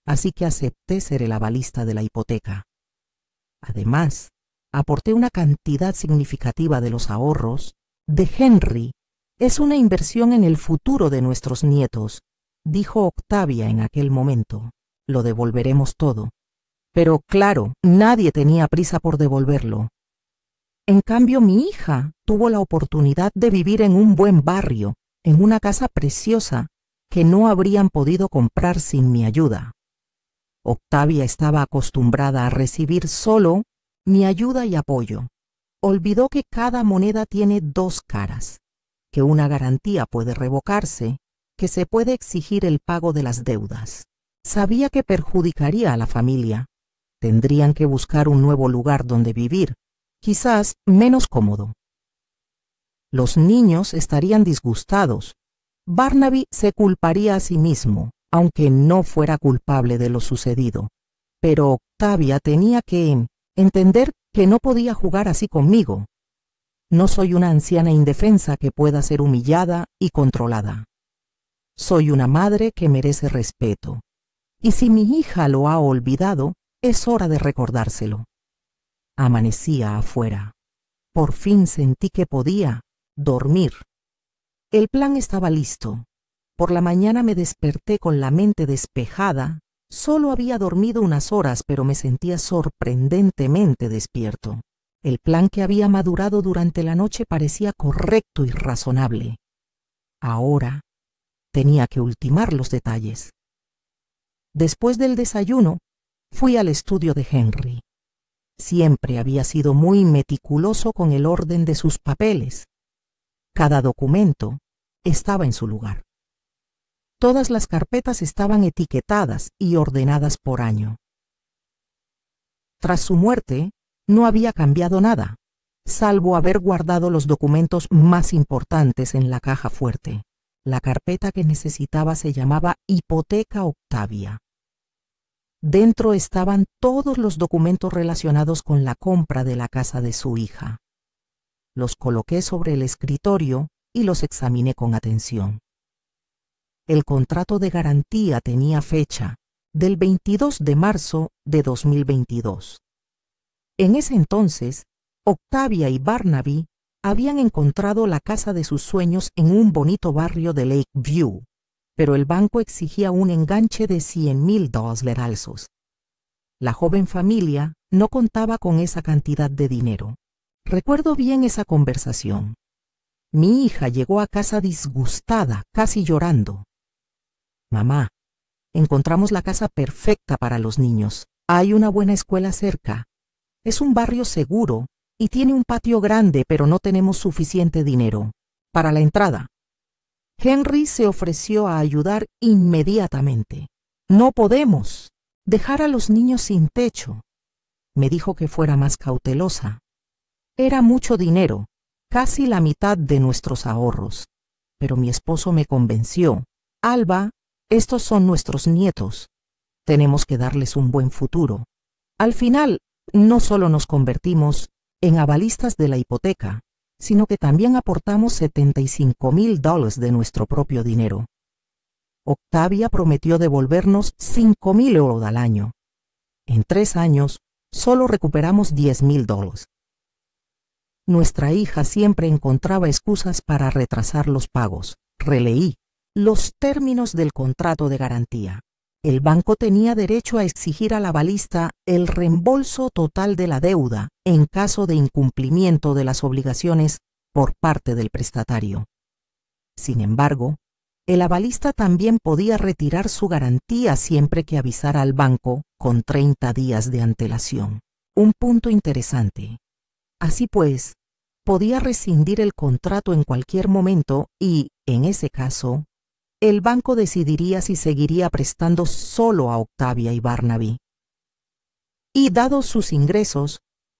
Speaker 1: así que acepté ser el avalista de la hipoteca. Además, aporté una cantidad significativa de los ahorros de Henry. Es una inversión en el futuro de nuestros nietos, dijo Octavia en aquel momento. Lo devolveremos todo. Pero claro, nadie tenía prisa por devolverlo. En cambio, mi hija tuvo la oportunidad de vivir en un buen barrio, en una casa preciosa que no habrían podido comprar sin mi ayuda. Octavia estaba acostumbrada a recibir solo mi ayuda y apoyo. Olvidó que cada moneda tiene 2 caras, que una garantía puede revocarse, que se puede exigir el pago de las deudas. Sabía que perjudicaría a la familia. Tendrían que buscar un nuevo lugar donde vivir, quizás menos cómodo. Los niños estarían disgustados. Barnaby se culparía a sí mismo, aunque no fuera culpable de lo sucedido. Pero Octavia tenía que entender que no podía jugar así conmigo. No soy una anciana indefensa que pueda ser humillada y controlada. Soy una madre que merece respeto. Y si mi hija lo ha olvidado, es hora de recordárselo. Amanecía afuera. Por fin sentí que podía dormir. El plan estaba listo. Por la mañana me desperté con la mente despejada. Solo había dormido unas horas, pero me sentía sorprendentemente despierto. El plan que había madurado durante la noche parecía correcto y razonable. Ahora tenía que ultimar los detalles. Después del desayuno, fui al estudio de Henry. Siempre había sido muy meticuloso con el orden de sus papeles. Cada documento estaba en su lugar. Todas las carpetas estaban etiquetadas y ordenadas por año. Tras su muerte, no había cambiado nada, salvo haber guardado los documentos más importantes en la caja fuerte. La carpeta que necesitaba se llamaba Hipoteca Octavia. Dentro estaban todos los documentos relacionados con la compra de la casa de su hija. Los coloqué sobre el escritorio y los examiné con atención. El contrato de garantía tenía fecha del 22 de marzo de 2022. En ese entonces, Octavia y Barnaby habían encontrado la casa de sus sueños en un bonito barrio de Lakeview, pero el banco exigía un enganche de $100,000 alzos. La joven familia no contaba con esa cantidad de dinero. Recuerdo bien esa conversación. Mi hija llegó a casa disgustada, casi llorando. Mamá, encontramos la casa perfecta para los niños. Hay una buena escuela cerca. Es un barrio seguro y tiene un patio grande, pero no tenemos suficiente dinero para la entrada. Henry se ofreció a ayudar inmediatamente. No podemos dejar a los niños sin techo. Me dijo que fuera más cautelosa. Era mucho dinero, casi la mitad de nuestros ahorros. Pero mi esposo me convenció. Alba, estos son nuestros nietos. Tenemos que darles un buen futuro. Al final, no solo nos convertimos en avalistas de la hipoteca, sino que también aportamos $75,000 de nuestro propio dinero. Octavia prometió devolvernos $5,000 al año. En 3 años, solo recuperamos $10,000. Nuestra hija siempre encontraba excusas para retrasar los pagos. Releí los términos del contrato de garantía. El banco tenía derecho a exigir al avalista el reembolso total de la deuda en caso de incumplimiento de las obligaciones por parte del prestatario. Sin embargo, el avalista también podía retirar su garantía siempre que avisara al banco con 30 días de antelación. Un punto interesante. Así pues, podía rescindir el contrato en cualquier momento y, en ese caso, el banco decidiría si seguiría prestando solo a Octavia y Barnaby. Y dados sus ingresos,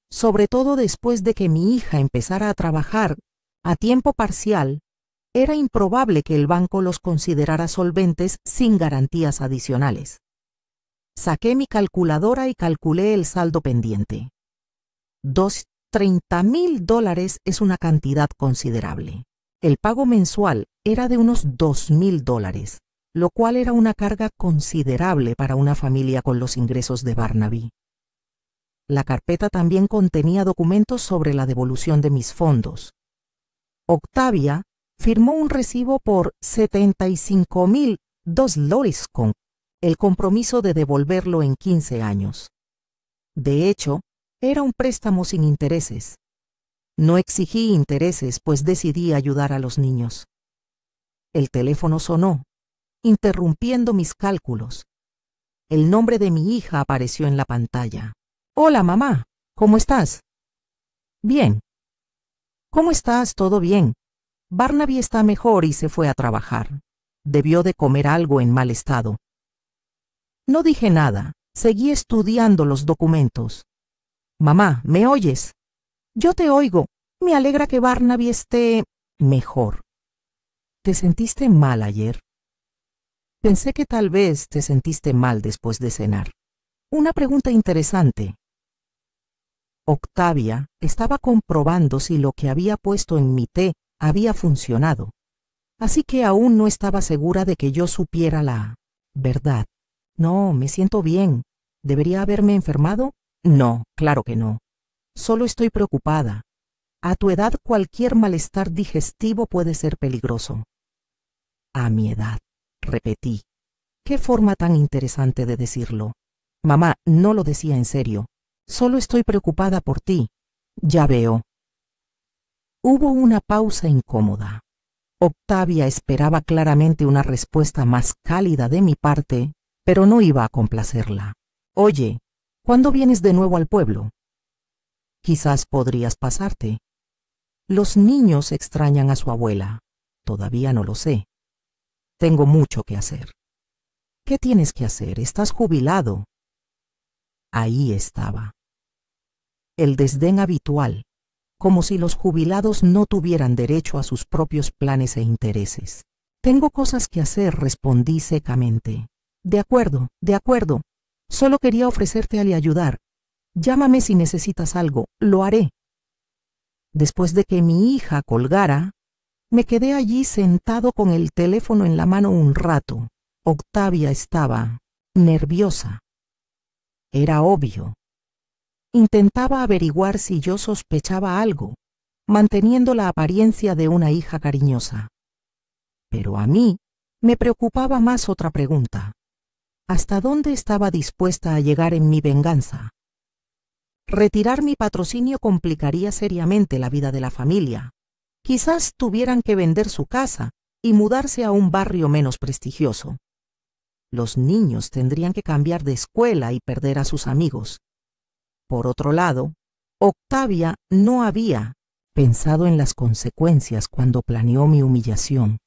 Speaker 1: sobre todo después de que mi hija empezara a trabajar a tiempo parcial, era improbable que el banco los considerara solventes sin garantías adicionales. Saqué mi calculadora y calculé el saldo pendiente. $30,000 es una cantidad considerable. El pago mensual era de unos $2,000, lo cual era una carga considerable para una familia con los ingresos de Barnaby. La carpeta también contenía documentos sobre la devolución de mis fondos. Octavia firmó un recibo por $75,000 con el compromiso de devolverlo en 15 años. De hecho, era un préstamo sin intereses. No exigí intereses, pues decidí ayudar a los niños. El teléfono sonó, interrumpiendo mis cálculos. El nombre de mi hija apareció en la pantalla. Hola, mamá. ¿Cómo estás? Bien. ¿Cómo estás? ¿Todo bien? Barnaby está mejor y se fue a trabajar. Debió de comer algo en mal estado. No dije nada. Seguí estudiando los documentos. Mamá, ¿me oyes? Yo te oigo. Me alegra que Barnaby esté mejor. ¿Te sentiste mal ayer? Pensé que tal vez te sentiste mal después de cenar. Una pregunta interesante. Octavia estaba comprobando si lo que había puesto en mi té había funcionado, así que aún no estaba segura de que yo supiera la verdad. No, me siento bien. ¿Debería haberme enfermado? No, claro que no. Solo estoy preocupada. A tu edad cualquier malestar digestivo puede ser peligroso. A mi edad. repetí. Qué forma tan interesante de decirlo. Mamá, no lo decía en serio. Solo estoy preocupada por ti. Ya veo. Hubo una pausa incómoda. Octavia esperaba claramente una respuesta más cálida de mi parte, pero no iba a complacerla. Oye, ¿cuándo vienes de nuevo al pueblo? Quizás podrías pasarte. Los niños extrañan a su abuela. Todavía no lo sé. Tengo mucho que hacer. ¿Qué tienes que hacer? Estás jubilado. Ahí estaba. El desdén habitual, como si los jubilados no tuvieran derecho a sus propios planes e intereses. Tengo cosas que hacer, respondí secamente. De acuerdo, de acuerdo. Solo quería ofrecerte y ayudar. Llámame si necesitas algo, lo haré. Después de que mi hija colgara, me quedé allí sentado con el teléfono en la mano un rato. Octavia estaba nerviosa. Era obvio. Intentaba averiguar si yo sospechaba algo, manteniendo la apariencia de una hija cariñosa. Pero a mí me preocupaba más otra pregunta. ¿Hasta dónde estaba dispuesta a llegar en mi venganza? Retirar mi patrocinio complicaría seriamente la vida de la familia. Quizás tuvieran que vender su casa y mudarse a un barrio menos prestigioso. Los niños tendrían que cambiar de escuela y perder a sus amigos. Por otro lado, Octavia no había pensado en las consecuencias cuando planeó mi humillación.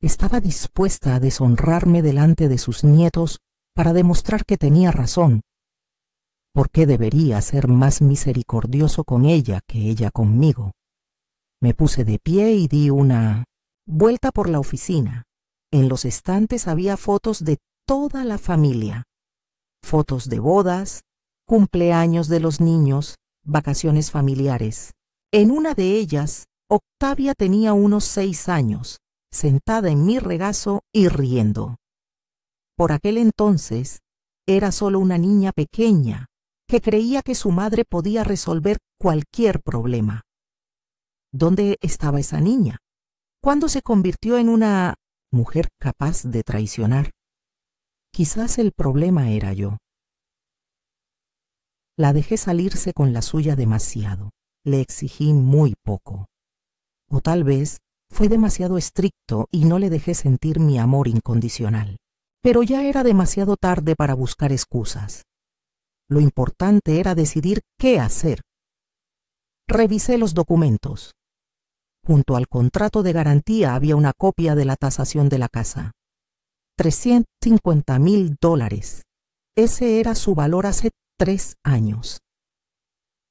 Speaker 1: Estaba dispuesta a deshonrarme delante de sus nietos para demostrar que tenía razón. ¿Por qué debería ser más misericordioso con ella que ella conmigo? Me puse de pie y di una vuelta por la oficina. En los estantes había fotos de toda la familia. Fotos de bodas, cumpleaños de los niños, vacaciones familiares. En una de ellas, Octavia tenía unos 6 años, sentada en mi regazo y riendo. Por aquel entonces, era solo una niña pequeña que creía que su madre podía resolver cualquier problema. ¿Dónde estaba esa niña? ¿Cuándo se convirtió en una mujer capaz de traicionar? Quizás el problema era yo. La dejé salirse con la suya demasiado. Le exigí muy poco. O tal vez fui demasiado estricto y no le dejé sentir mi amor incondicional. Pero ya era demasiado tarde para buscar excusas. Lo importante era decidir qué hacer. Revisé los documentos. Junto al contrato de garantía había una copia de la tasación de la casa. $350,000. Ese era su valor hace 3 años.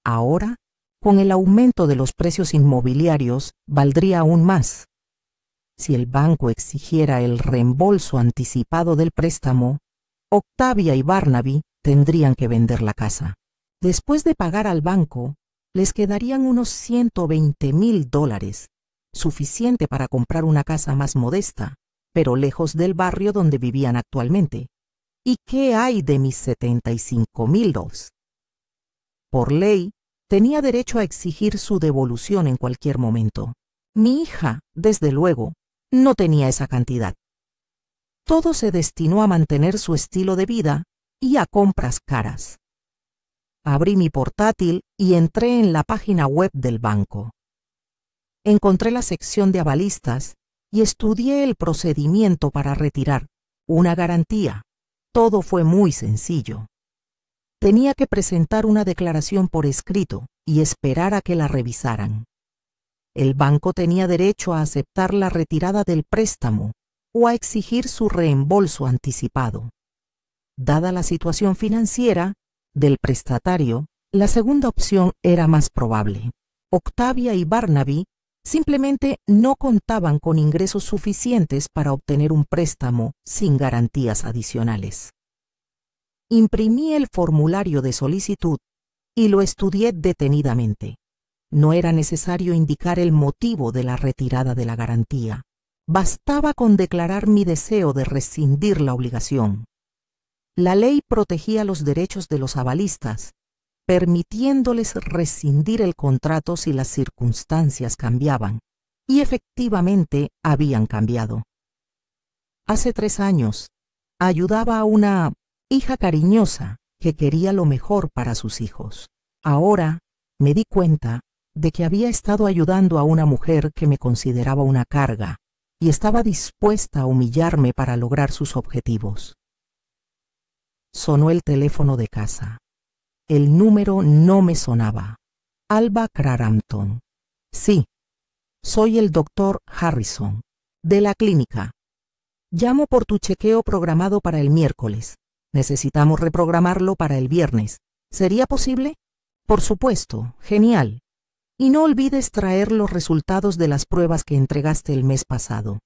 Speaker 1: Ahora, con el aumento de los precios inmobiliarios, valdría aún más. Si el banco exigiera el reembolso anticipado del préstamo, Octavia y Barnaby tendrían que vender la casa. Después de pagar al banco, les quedarían unos $120,000, suficiente para comprar una casa más modesta, pero lejos del barrio donde vivían actualmente. ¿Y qué hay de mis $75,000? Por ley, tenía derecho a exigir su devolución en cualquier momento. Mi hija, desde luego, no tenía esa cantidad. Todo se destinó a mantener su estilo de vida y a compras caras. Abrí mi portátil y entré en la página web del banco. Encontré la sección de avalistas y estudié el procedimiento para retirar una garantía. Todo fue muy sencillo. Tenía que presentar una declaración por escrito y esperar a que la revisaran. El banco tenía derecho a aceptar la retirada del préstamo o a exigir su reembolso anticipado. Dada la situación financiera del prestatario, la segunda opción era más probable. Octavia y Barnaby simplemente no contaban con ingresos suficientes para obtener un préstamo sin garantías adicionales. Imprimí el formulario de solicitud y lo estudié detenidamente. No era necesario indicar el motivo de la retirada de la garantía. Bastaba con declarar mi deseo de rescindir la obligación. La ley protegía los derechos de los avalistas, permitiéndoles rescindir el contrato si las circunstancias cambiaban, y efectivamente habían cambiado. Hace 3 años, ayudaba a una hija cariñosa que quería lo mejor para sus hijos. Ahora me di cuenta de que había estado ayudando a una mujer que me consideraba una carga y estaba dispuesta a humillarme para lograr sus objetivos. Sonó el teléfono de casa. El número no me sonaba. Alba Crampton. Sí, soy el doctor Harrison, de la clínica. Llamo por tu chequeo programado para el miércoles. Necesitamos reprogramarlo para el viernes. ¿Sería posible? Por supuesto, genial. Y no olvides traer los resultados de las pruebas que entregaste el mes pasado.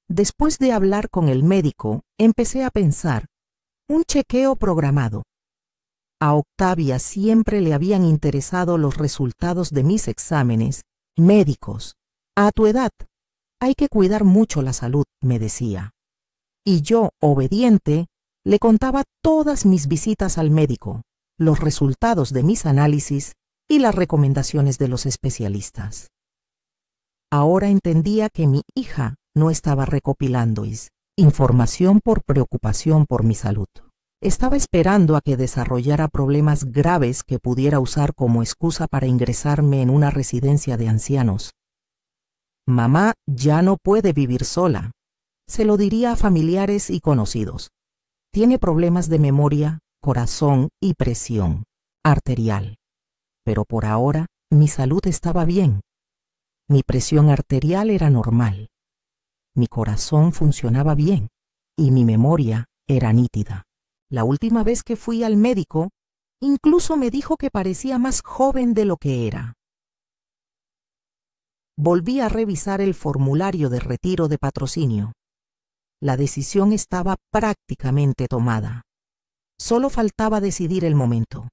Speaker 1: Después de hablar con el médico, empecé a pensar, un chequeo programado. A Octavia siempre le habían interesado los resultados de mis exámenes médicos. A tu edad, hay que cuidar mucho la salud, me decía. Y yo, obediente, le contaba todas mis visitas al médico, los resultados de mis análisis y las recomendaciones de los especialistas. Ahora entendía que mi hija no estaba recopilando información por preocupación por mi salud. Estaba esperando a que desarrollara problemas graves que pudiera usar como excusa para ingresarme en una residencia de ancianos. Mamá ya no puede vivir sola. Se lo diría a familiares y conocidos. Tiene problemas de memoria, corazón y presión arterial. Pero por ahora mi salud estaba bien. Mi presión arterial era normal. Mi corazón funcionaba bien y mi memoria era nítida. La última vez que fui al médico, incluso me dijo que parecía más joven de lo que era. Volví a revisar el formulario de retiro de patrocinio. La decisión estaba prácticamente tomada. Solo faltaba decidir el momento.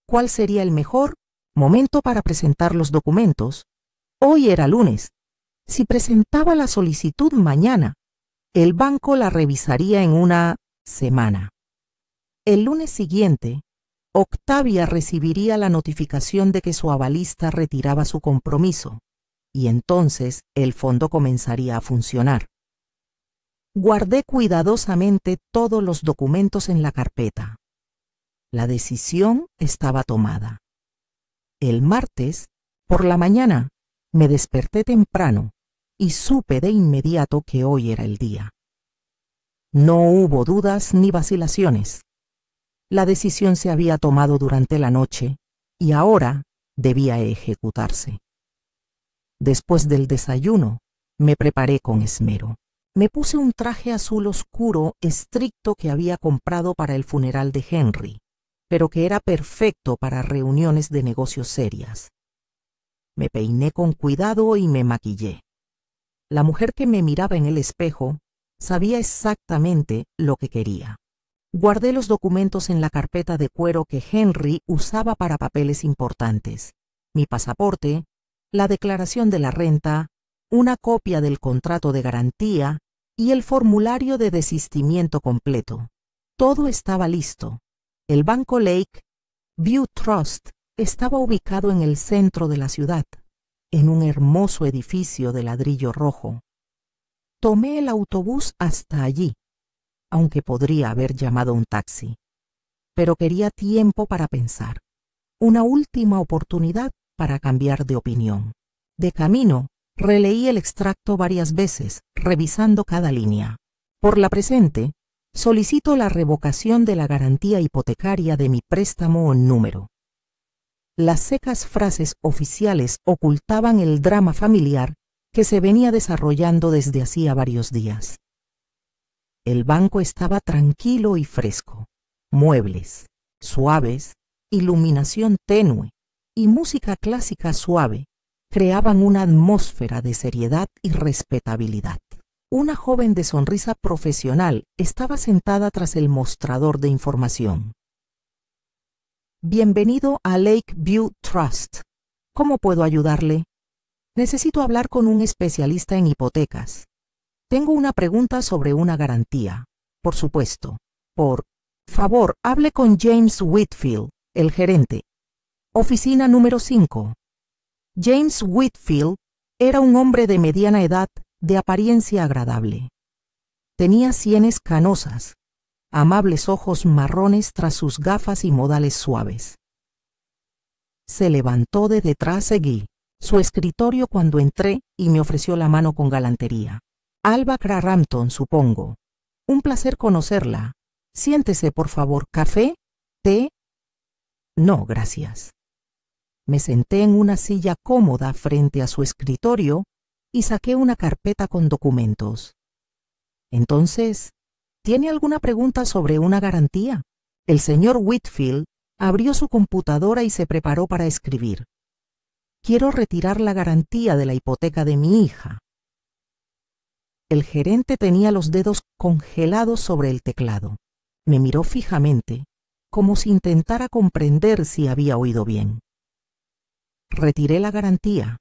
Speaker 1: ¿Cuál sería el mejor momento para presentar los documentos? Hoy era lunes. Si presentaba la solicitud mañana, el banco la revisaría en una semana. El lunes siguiente, Octavia recibiría la notificación de que su avalista retiraba su compromiso, y entonces el fondo comenzaría a funcionar. Guardé cuidadosamente todos los documentos en la carpeta. La decisión estaba tomada. El martes, por la mañana, me desperté temprano y supe de inmediato que hoy era el día. No hubo dudas ni vacilaciones. La decisión se había tomado durante la noche y ahora debía ejecutarse. Después del desayuno, me preparé con esmero. Me puse un traje azul oscuro estricto que había comprado para el funeral de Henry, pero que era perfecto para reuniones de negocios serias. Me peiné con cuidado y me maquillé. La mujer que me miraba en el espejo sabía exactamente lo que quería. Guardé los documentos en la carpeta de cuero que Henry usaba para papeles importantes. Mi pasaporte, la declaración de la renta, una copia del contrato de garantía y el formulario de desistimiento completo. Todo estaba listo. El banco Lake View Trust estaba ubicado en el centro de la ciudad, en un hermoso edificio de ladrillo rojo. Tomé el autobús hasta allí, aunque podría haber llamado un taxi. Pero quería tiempo para pensar. Una última oportunidad para cambiar de opinión. De camino, releí el extracto varias veces, revisando cada línea. Por la presente, solicito la revocación de la garantía hipotecaria de mi préstamo en número. Las secas frases oficiales ocultaban el drama familiar que se venía desarrollando desde hacía varios días. El banco estaba tranquilo y fresco. Muebles suaves, iluminación tenue y música clásica suave creaban una atmósfera de seriedad y respetabilidad. Una joven de sonrisa profesional estaba sentada tras el mostrador de información. Bienvenido a Lake View Trust. ¿Cómo puedo ayudarle? Necesito hablar con un especialista en hipotecas. Tengo una pregunta sobre una garantía. Por supuesto. Por favor, hable con James Whitfield, el gerente. Oficina número 5. James Whitfield era un hombre de mediana edad, de apariencia agradable. Tenía sienes canosas, amables ojos marrones tras sus gafas y modales suaves. Se levantó de detrás de su escritorio cuando entré y me ofreció la mano con galantería. Alba Crampton, supongo. Un placer conocerla. Siéntese, por favor. ¿Café? ¿Té? No, gracias. Me senté en una silla cómoda frente a su escritorio y saqué una carpeta con documentos. Entonces, ¿tiene alguna pregunta sobre una garantía? El señor Whitfield abrió su computadora y se preparó para escribir. Quiero retirar la garantía de la hipoteca de mi hija. El gerente tenía los dedos congelados sobre el teclado. Me miró fijamente, como si intentara comprender si había oído bien. Retiré la garantía.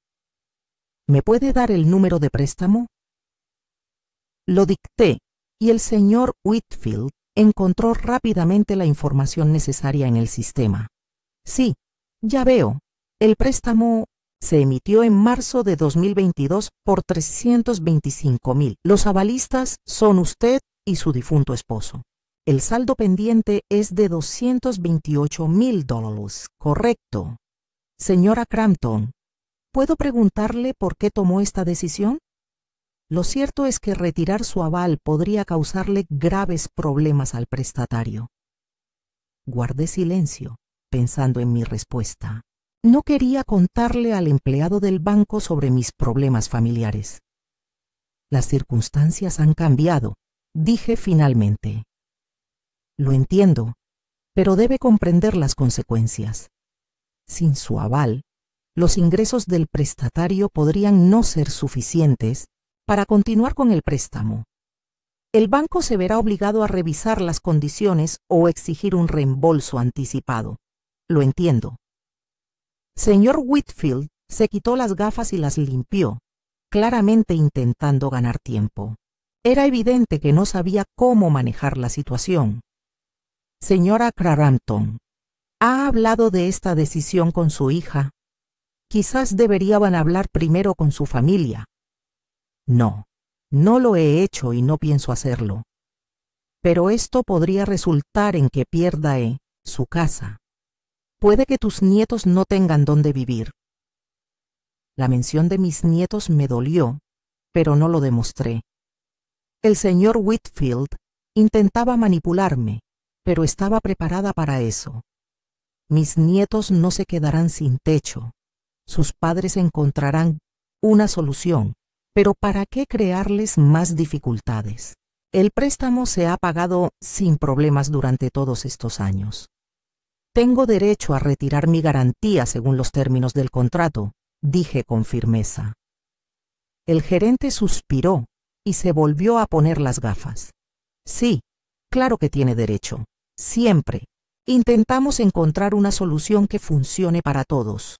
Speaker 1: ¿Me puede dar el número de préstamo? Lo dicté y el señor Whitfield encontró rápidamente la información necesaria en el sistema. Sí, ya veo. El préstamo se emitió en marzo de 2022 por $325,000. Los avalistas son usted y su difunto esposo. El saldo pendiente es de $228,000. Correcto. Señora Crampton, ¿puedo preguntarle por qué tomó esta decisión? Lo cierto es que retirar su aval podría causarle graves problemas al prestatario. Guardé silencio, pensando en mi respuesta. No quería contarle al empleado del banco sobre mis problemas familiares. Las circunstancias han cambiado, dije finalmente. Lo entiendo, pero debe comprender las consecuencias. Sin su aval, los ingresos del prestatario podrían no ser suficientes para continuar con el préstamo. El banco se verá obligado a revisar las condiciones o exigir un reembolso anticipado. Lo entiendo. Señor Whitfield se quitó las gafas y las limpió, claramente intentando ganar tiempo. Era evidente que no sabía cómo manejar la situación. Señora Crampton, ¿ha hablado de esta decisión con su hija? Quizás deberían hablar primero con su familia. No, no lo he hecho y no pienso hacerlo. Pero esto podría resultar en que pierda su casa. Puede que tus nietos no tengan dónde vivir. La mención de mis nietos me dolió, pero no lo demostré. El señor Whitfield intentaba manipularme, pero estaba preparada para eso. Mis nietos no se quedarán sin techo. Sus padres encontrarán una solución, pero ¿para qué crearles más dificultades? El préstamo se ha pagado sin problemas durante todos estos años. Tengo derecho a retirar mi garantía según los términos del contrato, dije con firmeza. El gerente suspiró y se volvió a poner las gafas. Sí, claro que tiene derecho. Siempre intentamos encontrar una solución que funcione para todos.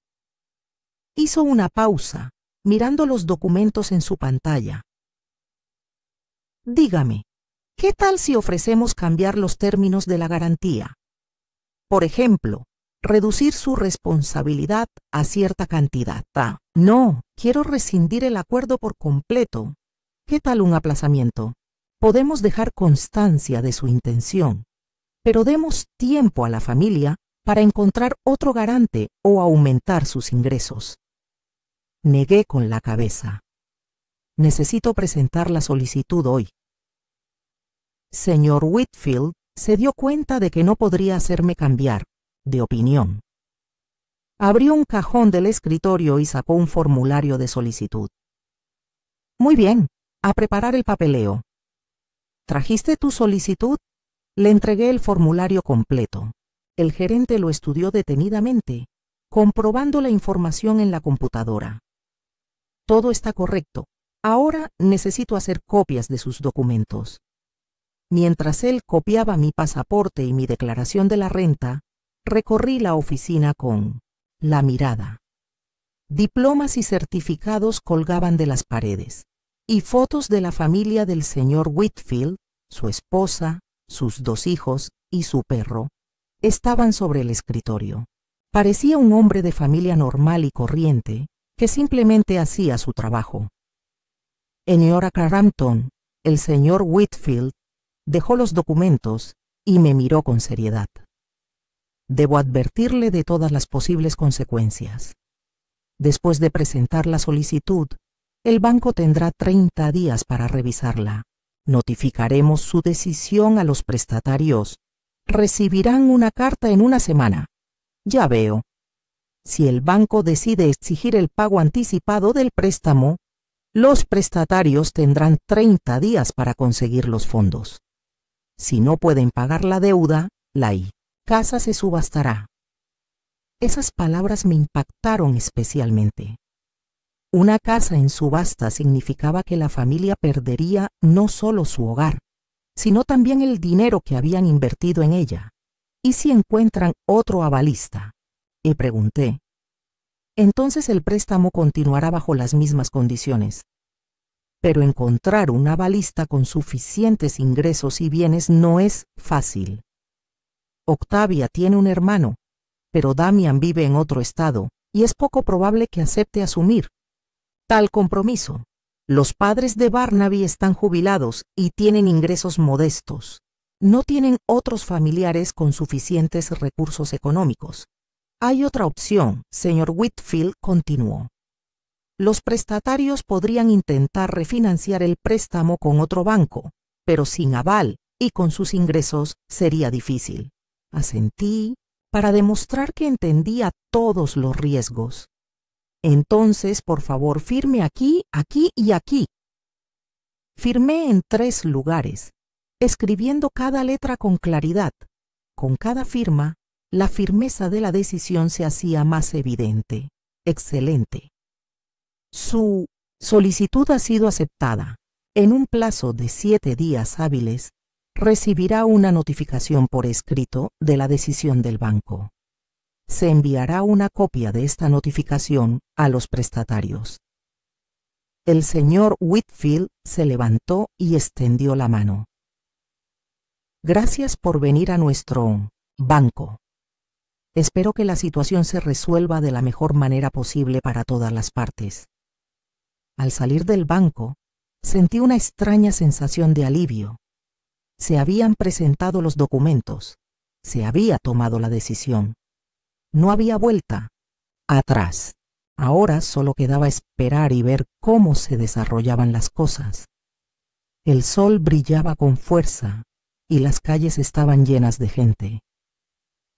Speaker 1: Hizo una pausa, mirando los documentos en su pantalla. Dígame, ¿qué tal si ofrecemos cambiar los términos de la garantía? Por ejemplo, reducir su responsabilidad a cierta cantidad. No, quiero rescindir el acuerdo por completo. ¿Qué tal un aplazamiento? Podemos dejar constancia de su intención, pero demos tiempo a la familia para encontrar otro garante o aumentar sus ingresos. Negué con la cabeza. Necesito presentar la solicitud hoy. Señor Whitfield se dio cuenta de que no podría hacerme cambiar de opinión. Abrió un cajón del escritorio y sacó un formulario de solicitud. Muy bien, a preparar el papeleo. ¿Trajiste tu solicitud? Le entregué el formulario completo. El gerente lo estudió detenidamente, comprobando la información en la computadora. Todo está correcto. Ahora necesito hacer copias de sus documentos. Mientras él copiaba mi pasaporte y mi declaración de la renta, recorrí la oficina con la mirada. Diplomas y certificados colgaban de las paredes, y fotos de la familia del señor Whitfield, su esposa, sus 2 hijos y su perro, estaban sobre el escritorio. Parecía un hombre de familia normal y corriente que simplemente hacía su trabajo. Señora Crampton, El señor Whitfield dejó los documentos y me miró con seriedad. Debo advertirle de todas las posibles consecuencias. Después de presentar la solicitud, el banco tendrá 30 días para revisarla. Notificaremos su decisión a los prestatarios. Recibirán una carta en una semana. Ya veo. Si el banco decide exigir el pago anticipado del préstamo, los prestatarios tendrán 30 días para conseguir los fondos. Si no pueden pagar la deuda, la casa se subastará. Esas palabras me impactaron especialmente. Una casa en subasta significaba que la familia perdería no solo su hogar, sino también el dinero que habían invertido en ella. ¿Y si encuentran otro avalista? Y pregunté. Entonces el préstamo continuará bajo las mismas condiciones. Pero encontrar un avalista con suficientes ingresos y bienes no es fácil. Octavia tiene un hermano, pero Damian vive en otro estado y es poco probable que acepte asumir tal compromiso. Los padres de Barnaby están jubilados y tienen ingresos modestos. No tienen otros familiares con suficientes recursos económicos. Hay otra opción, señor Whitfield continuó. Los prestatarios podrían intentar refinanciar el préstamo con otro banco, pero sin aval y con sus ingresos sería difícil. Asentí para demostrar que entendía todos los riesgos. Entonces, por favor, firme aquí, aquí y aquí. Firmé en 3 lugares, escribiendo cada letra con claridad. Con cada firma, la firmeza de la decisión se hacía más evidente. Excelente. Su solicitud ha sido aceptada. En un plazo de 7 días hábiles, recibirá una notificación por escrito de la decisión del banco. Se enviará una copia de esta notificación a los prestatarios. El señor Whitfield se levantó y extendió la mano. Gracias por venir a nuestro banco. Espero que la situación se resuelva de la mejor manera posible para todas las partes. Al salir del banco, sentí una extraña sensación de alivio. Se habían presentado los documentos. Se había tomado la decisión. No había vuelta atrás. Ahora solo quedaba esperar y ver cómo se desarrollaban las cosas. El sol brillaba con fuerza y las calles estaban llenas de gente.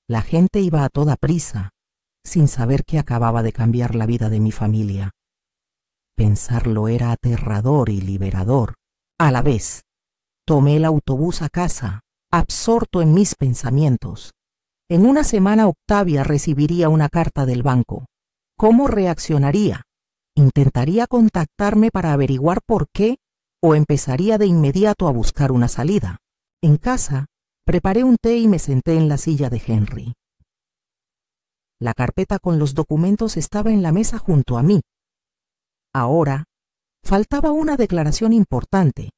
Speaker 1: La gente iba a toda prisa, sin saber que acababa de cambiar la vida de mi familia. Pensarlo era aterrador y liberador. A la vez, tomé el autobús a casa, absorto en mis pensamientos. En una semana Octavia recibiría una carta del banco. ¿Cómo reaccionaría? ¿Intentaría contactarme para averiguar por qué o empezaría de inmediato a buscar una salida? En casa, preparé un té y me senté en la silla de Henry. La carpeta con los documentos estaba en la mesa junto a mí. Ahora, faltaba una declaración importante,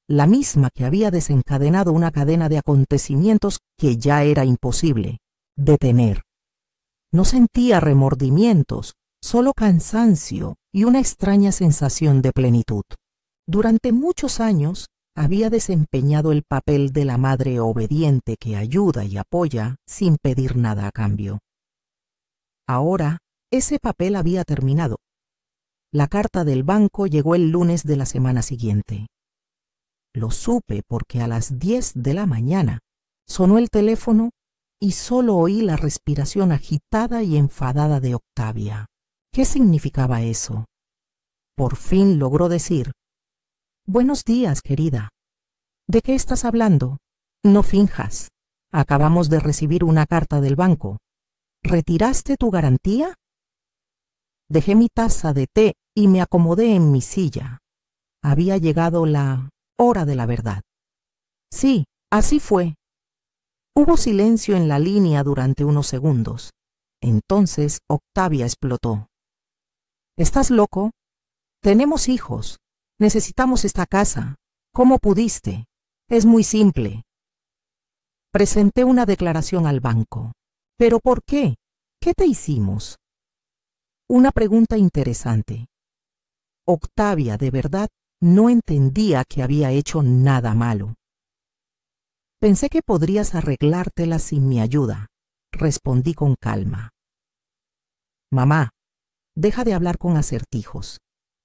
Speaker 1: la misma que había desencadenado una cadena de acontecimientos que ya era imposible detener. No sentía remordimientos, solo cansancio y una extraña sensación de plenitud. Durante muchos años había desempeñado el papel de la madre obediente que ayuda y apoya sin pedir nada a cambio. Ahora, ese papel había terminado. La carta del banco llegó el lunes de la semana siguiente. Lo supe porque a las 10 de la mañana sonó el teléfono y solo oí la respiración agitada y enfadada de Octavia. ¿Qué significaba eso? Por fin logró decir: «Buenos días, querida. ¿De qué estás hablando? No finjas. Acabamos de recibir una carta del banco. ¿Retiraste tu garantía?» Dejé mi taza de té y me acomodé en mi silla. Había llegado la hora de la verdad. Sí, así fue. Hubo silencio en la línea durante unos segundos. Entonces Octavia explotó. «¿Estás loco? Tenemos hijos. Necesitamos esta casa. ¿Cómo pudiste? Es muy simple». Presenté una declaración al banco. «¿Pero por qué? ¿Qué te hicimos?» Una pregunta interesante. Octavia de verdad No entendía que había hecho nada malo. Pensé que podrías arreglártela sin mi ayuda, respondí con calma. Mamá, deja de hablar con acertijos.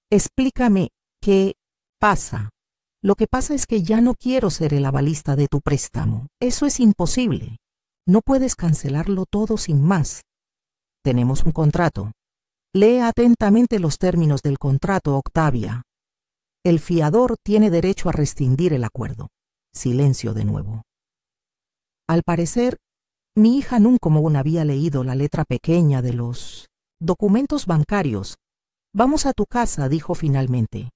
Speaker 1: Explícame qué pasa. Lo que pasa es que ya no quiero ser el avalista de tu préstamo. Eso es imposible. No puedes cancelarlo todo sin más. Tenemos un contrato. Lee atentamente los términos del contrato, Octavia. El fiador tiene derecho a rescindir el acuerdo. Silencio de nuevo. Al parecer, mi hija nunca aún había leído la letra pequeña de los documentos bancarios. Vamos a tu casa, dijo finalmente.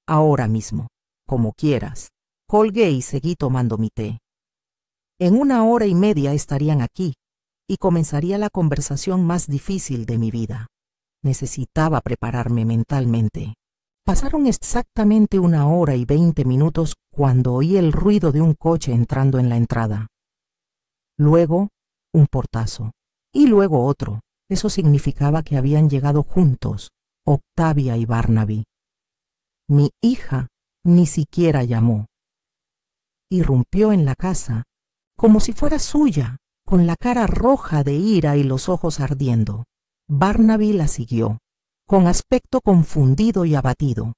Speaker 1: Ahora mismo, como quieras. Colgué y seguí tomando mi té. En 1 hora y media estarían aquí, y comenzaría la conversación más difícil de mi vida. Necesitaba prepararme mentalmente. Pasaron exactamente 1 hora y 20 minutos cuando oí el ruido de un coche entrando en la entrada. Luego, un portazo. Y luego otro. Eso significaba que habían llegado juntos, Octavia y Barnaby. Mi hija ni siquiera llamó. Irrumpió en la casa, como si fuera suya, con la cara roja de ira y los ojos ardiendo. Barnaby la siguió, con aspecto confundido y abatido.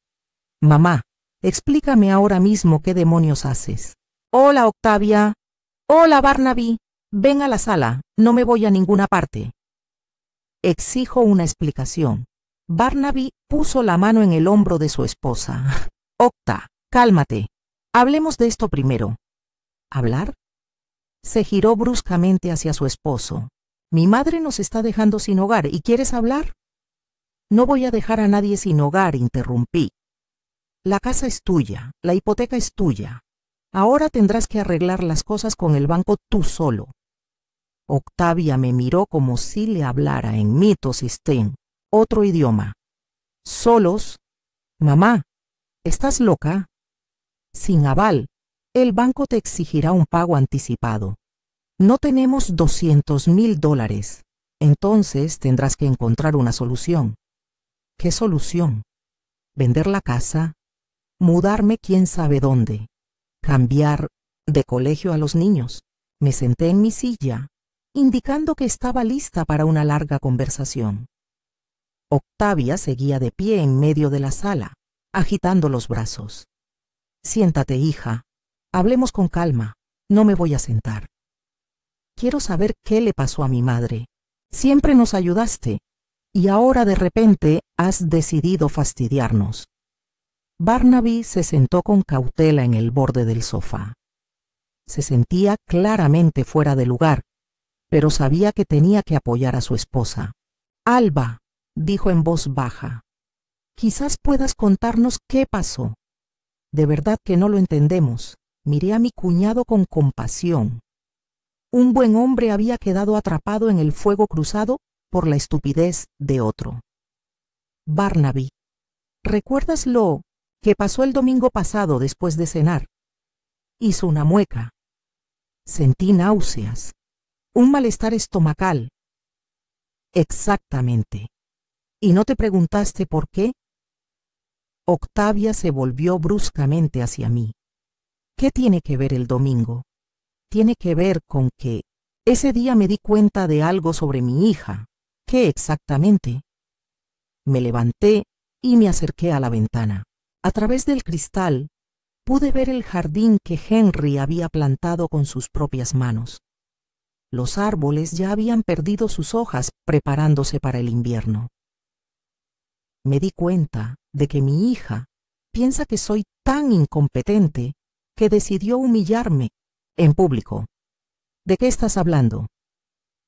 Speaker 1: Mamá, explícame ahora mismo qué demonios haces. Hola, Octavia. Hola, Barnaby. Ven a la sala, no me voy a ninguna parte. Exijo una explicación. Barnaby puso la mano en el hombro de su esposa. Octa, cálmate. Hablemos de esto primero. ¿Hablar? Se giró bruscamente hacia su esposo. Mi madre nos está dejando sin hogar, ¿y quieres hablar? No voy a dejar a nadie sin hogar, interrumpí. La casa es tuya, la hipoteca es tuya. Ahora tendrás que arreglar las cosas con el banco tú solo. Octavia me miró como si le hablara en mitosistén, otro idioma. ¿Solos? Mamá, ¿estás loca? Sin aval, el banco te exigirá un pago anticipado. No tenemos $200,000. Entonces tendrás que encontrar una solución. ¿Qué solución? ¿Vender la casa? ¿Mudarme quién sabe dónde? ¿Cambiar de colegio a los niños? Me senté en mi silla, indicando que estaba lista para una larga conversación. Octavia seguía de pie en medio de la sala, agitando los brazos. Siéntate, hija. Hablemos con calma. No me voy a sentar. Quiero saber qué le pasó a mi madre. Siempre nos ayudaste, y ahora de repente has decidido fastidiarnos. Barnaby se sentó con cautela en el borde del sofá. Se sentía claramente fuera de lugar, pero sabía que tenía que apoyar a su esposa. Alba, dijo en voz baja, quizás puedas contarnos qué pasó. De verdad que no lo entendemos. Miré a mi cuñado con compasión. Un buen hombre había quedado atrapado en el fuego cruzado por la estupidez de otro. Barnaby, ¿recuerdas lo que pasó el domingo pasado después de cenar? Hizo una mueca. Sentí náuseas, un malestar estomacal. Exactamente. ¿Y no te preguntaste por qué? Octavia se volvió bruscamente hacia mí. ¿Qué tiene que ver el domingo? Tiene que ver con que ese día me di cuenta de algo sobre mi hija. ¿Qué exactamente? Me levanté y me acerqué a la ventana. A través del cristal pude ver el jardín que Henry había plantado con sus propias manos. Los árboles ya habían perdido sus hojas preparándose para el invierno. Me di cuenta de que mi hija piensa que soy tan incompetente que decidió humillarme en público. ¿De qué estás hablando?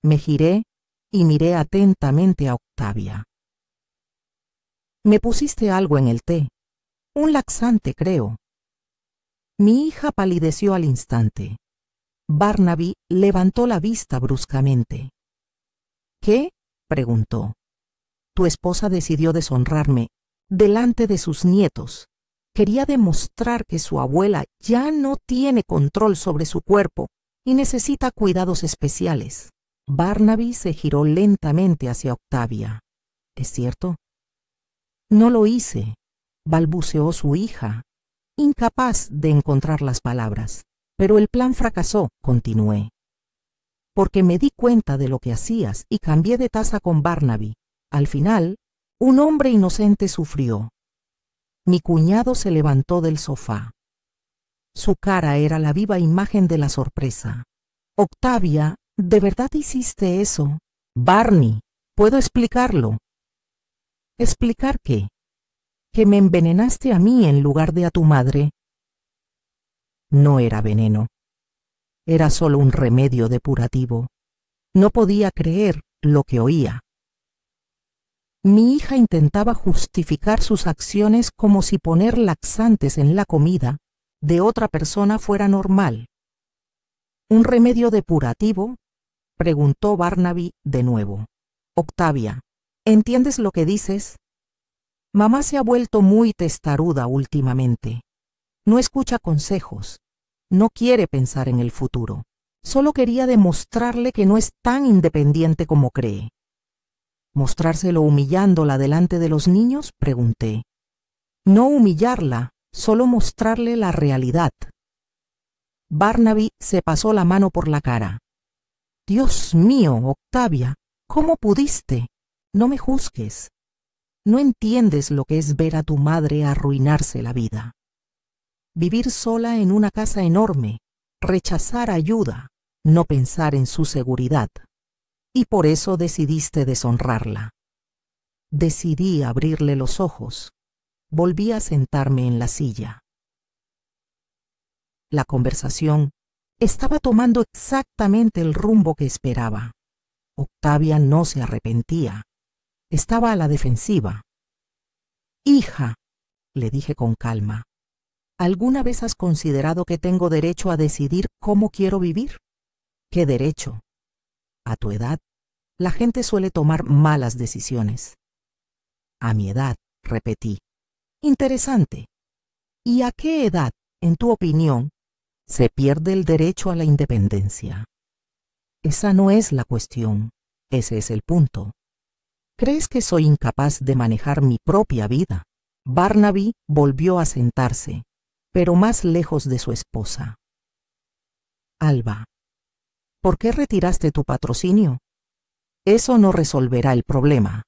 Speaker 1: Me giré y miré atentamente a Octavia. Me pusiste algo en el té. Un laxante, creo. Mi hija palideció al instante. Barnaby levantó la vista bruscamente. ¿Qué? Preguntó. Tu esposa decidió deshonrarme delante de sus nietos. Quería demostrar que su abuela ya no tiene control sobre su cuerpo y necesita cuidados especiales. Barnaby se giró lentamente hacia Octavia. ¿Es cierto? No lo hice. balbuceó su hija, incapaz de encontrar las palabras. Pero el plan fracasó, continué, porque me di cuenta de lo que hacías y cambié de taza con Barnaby. Al final, un hombre inocente sufrió. Mi cuñado se levantó del sofá. Su cara era la viva imagen de la sorpresa. Octavia, ¿de verdad hiciste eso? Barney, ¿puedo explicarlo? ¿Explicar qué? ¿Que me envenenaste a mí en lugar de a tu madre? No era veneno. Era solo un remedio depurativo. No podía creer lo que oía. Mi hija intentaba justificar sus acciones como si poner laxantes en la comida de otra persona fuera normal. ¿Un remedio depurativo? Preguntó Barnaby de nuevo. Octavia, ¿entiendes lo que dices? Mamá se ha vuelto muy testaruda últimamente. No escucha consejos. No quiere pensar en el futuro. Solo quería demostrarle que no es tan independiente como cree. ¿Mostrárselo humillándola delante de los niños? Pregunté. No humillarla, solo mostrarle la realidad. Barnaby se pasó la mano por la cara. Dios mío, Octavia, ¿cómo pudiste? No me juzgues. No entiendes lo que es ver a tu madre arruinarse la vida. Vivir sola en una casa enorme, rechazar ayuda, no pensar en su seguridad. Y por eso decidiste deshonrarla. Decidí abrirle los ojos. Volví a sentarme en la silla. La conversación estaba tomando exactamente el rumbo que esperaba. Octavia no se arrepentía. Estaba a la defensiva. Hija, le dije con calma, ¿alguna vez has considerado que tengo derecho a decidir cómo quiero vivir? ¿Qué derecho? A tu edad, la gente suele tomar malas decisiones. A mi edad, repetí. Interesante. ¿Y a qué edad, en tu opinión, se pierde el derecho a la independencia? Esa no es la cuestión. Ese es el punto. ¿Crees que soy incapaz de manejar mi propia vida? Barnaby volvió a sentarse, pero más lejos de su esposa. Alba, ¿por qué retiraste tu patrocinio? Eso no resolverá el problema.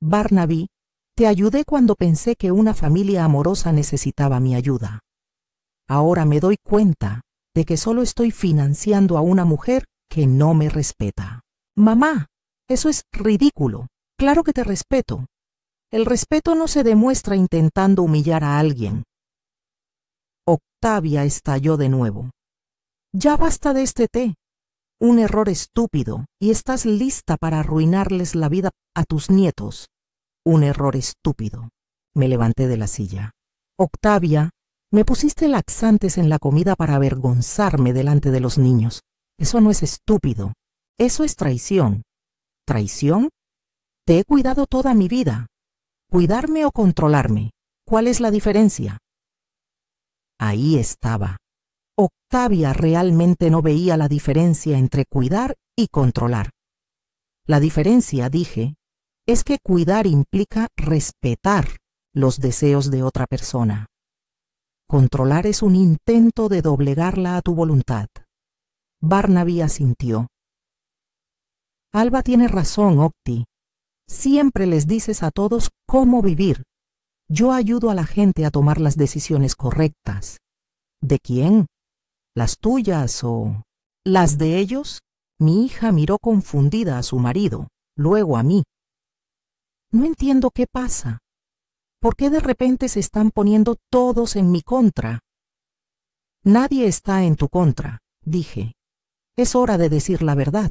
Speaker 1: Barnaby, te ayudé cuando pensé que una familia amorosa necesitaba mi ayuda. Ahora me doy cuenta de que solo estoy financiando a una mujer que no me respeta. Mamá, eso es ridículo. Claro que te respeto. El respeto no se demuestra intentando humillar a alguien. Octavia estalló de nuevo. Ya basta de este té. Un error estúpido y estás lista para arruinarles la vida a tus nietos. Un error estúpido. Me levanté de la silla. Octavia, me pusiste laxantes en la comida para avergonzarme delante de los niños. Eso no es estúpido. Eso es traición. ¿Traición? Te he cuidado toda mi vida. ¿Cuidarme o controlarme? ¿Cuál es la diferencia? Ahí estaba. Octavia realmente no veía la diferencia entre cuidar y controlar. La diferencia, dije, es que cuidar implica respetar los deseos de otra persona. Controlar es un intento de doblegarla a tu voluntad. Barnaby asintió. Alba tiene razón, Octi. Siempre les dices a todos cómo vivir. Yo ayudo a la gente a tomar las decisiones correctas. ¿De quién? ¿Las tuyas o las de ellos? Mi hija miró confundida a su marido, luego a mí. No entiendo qué pasa. ¿Por qué de repente se están poniendo todos en mi contra? Nadie está en tu contra, dije. Es hora de decir la verdad.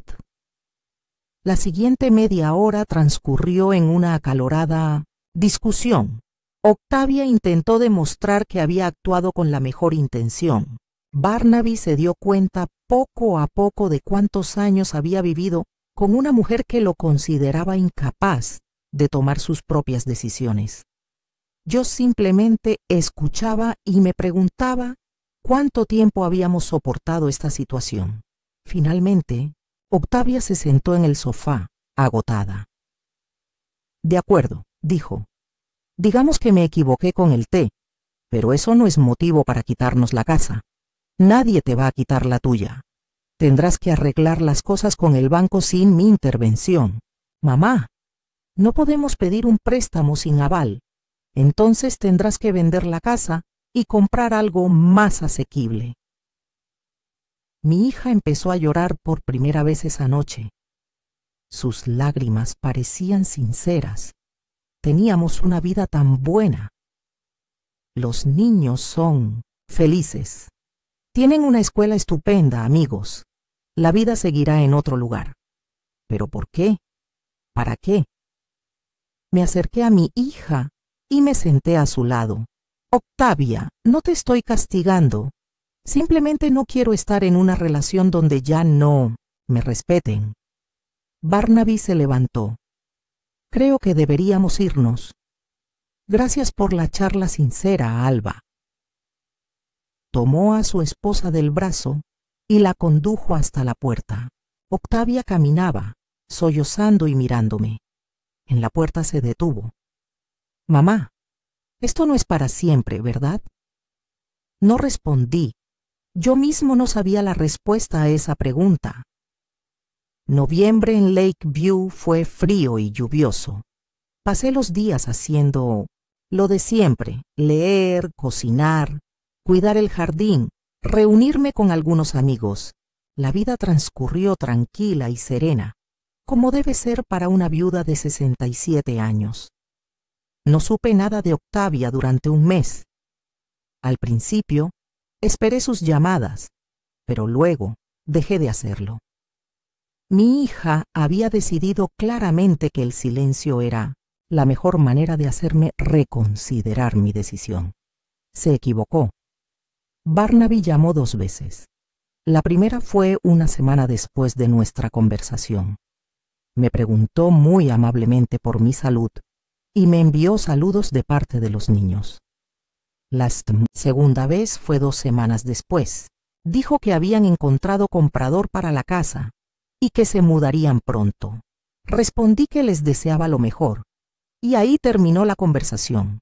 Speaker 1: La siguiente media hora transcurrió en una acalorada discusión. Octavia intentó demostrar que había actuado con la mejor intención. Barnaby se dio cuenta poco a poco de cuántos años había vivido con una mujer que lo consideraba incapaz de tomar sus propias decisiones. Yo simplemente escuchaba y me preguntaba cuánto tiempo habíamos soportado esta situación. Finalmente, Octavia se sentó en el sofá, agotada. De acuerdo, dijo. Digamos que me equivoqué con el té, pero eso no es motivo para quitarnos la casa. Nadie te va a quitar la tuya. Tendrás que arreglar las cosas con el banco sin mi intervención. Mamá, no podemos pedir un préstamo sin aval. Entonces tendrás que vender la casa y comprar algo más asequible. Mi hija empezó a llorar por primera vez esa noche. Sus lágrimas parecían sinceras. Teníamos una vida tan buena. Los niños son felices. Tienen una escuela estupenda, amigos. La vida seguirá en otro lugar. ¿Pero por qué? ¿Para qué? Me acerqué a mi hija y me senté a su lado. Octavia, no te estoy castigando. Simplemente no quiero estar en una relación donde ya no me respeten. Barnaby se levantó. Creo que deberíamos irnos. Gracias por la charla sincera, Alba. Tomó a su esposa del brazo y la condujo hasta la puerta. Octavia caminaba, sollozando y mirándome. En la puerta se detuvo. Mamá, esto no es para siempre, ¿verdad? No respondí. Yo mismo no sabía la respuesta a esa pregunta. Noviembre en Lakeview fue frío y lluvioso. Pasé los días haciendo lo de siempre: leer, cocinar, cuidar el jardín, reunirme con algunos amigos. La vida transcurrió tranquila y serena, como debe ser para una viuda de 67 años. No supe nada de Octavia durante un mes. Al principio, esperé sus llamadas, pero luego dejé de hacerlo. Mi hija había decidido claramente que el silencio era la mejor manera de hacerme reconsiderar mi decisión. Se equivocó. Barnaby llamó 2 veces. La primera fue una semana después de nuestra conversación. Me preguntó muy amablemente por mi salud y me envió saludos de parte de los niños. La segunda vez fue 2 semanas después. Dijo que habían encontrado comprador para la casa y que se mudarían pronto. Respondí que les deseaba lo mejor, y ahí terminó la conversación.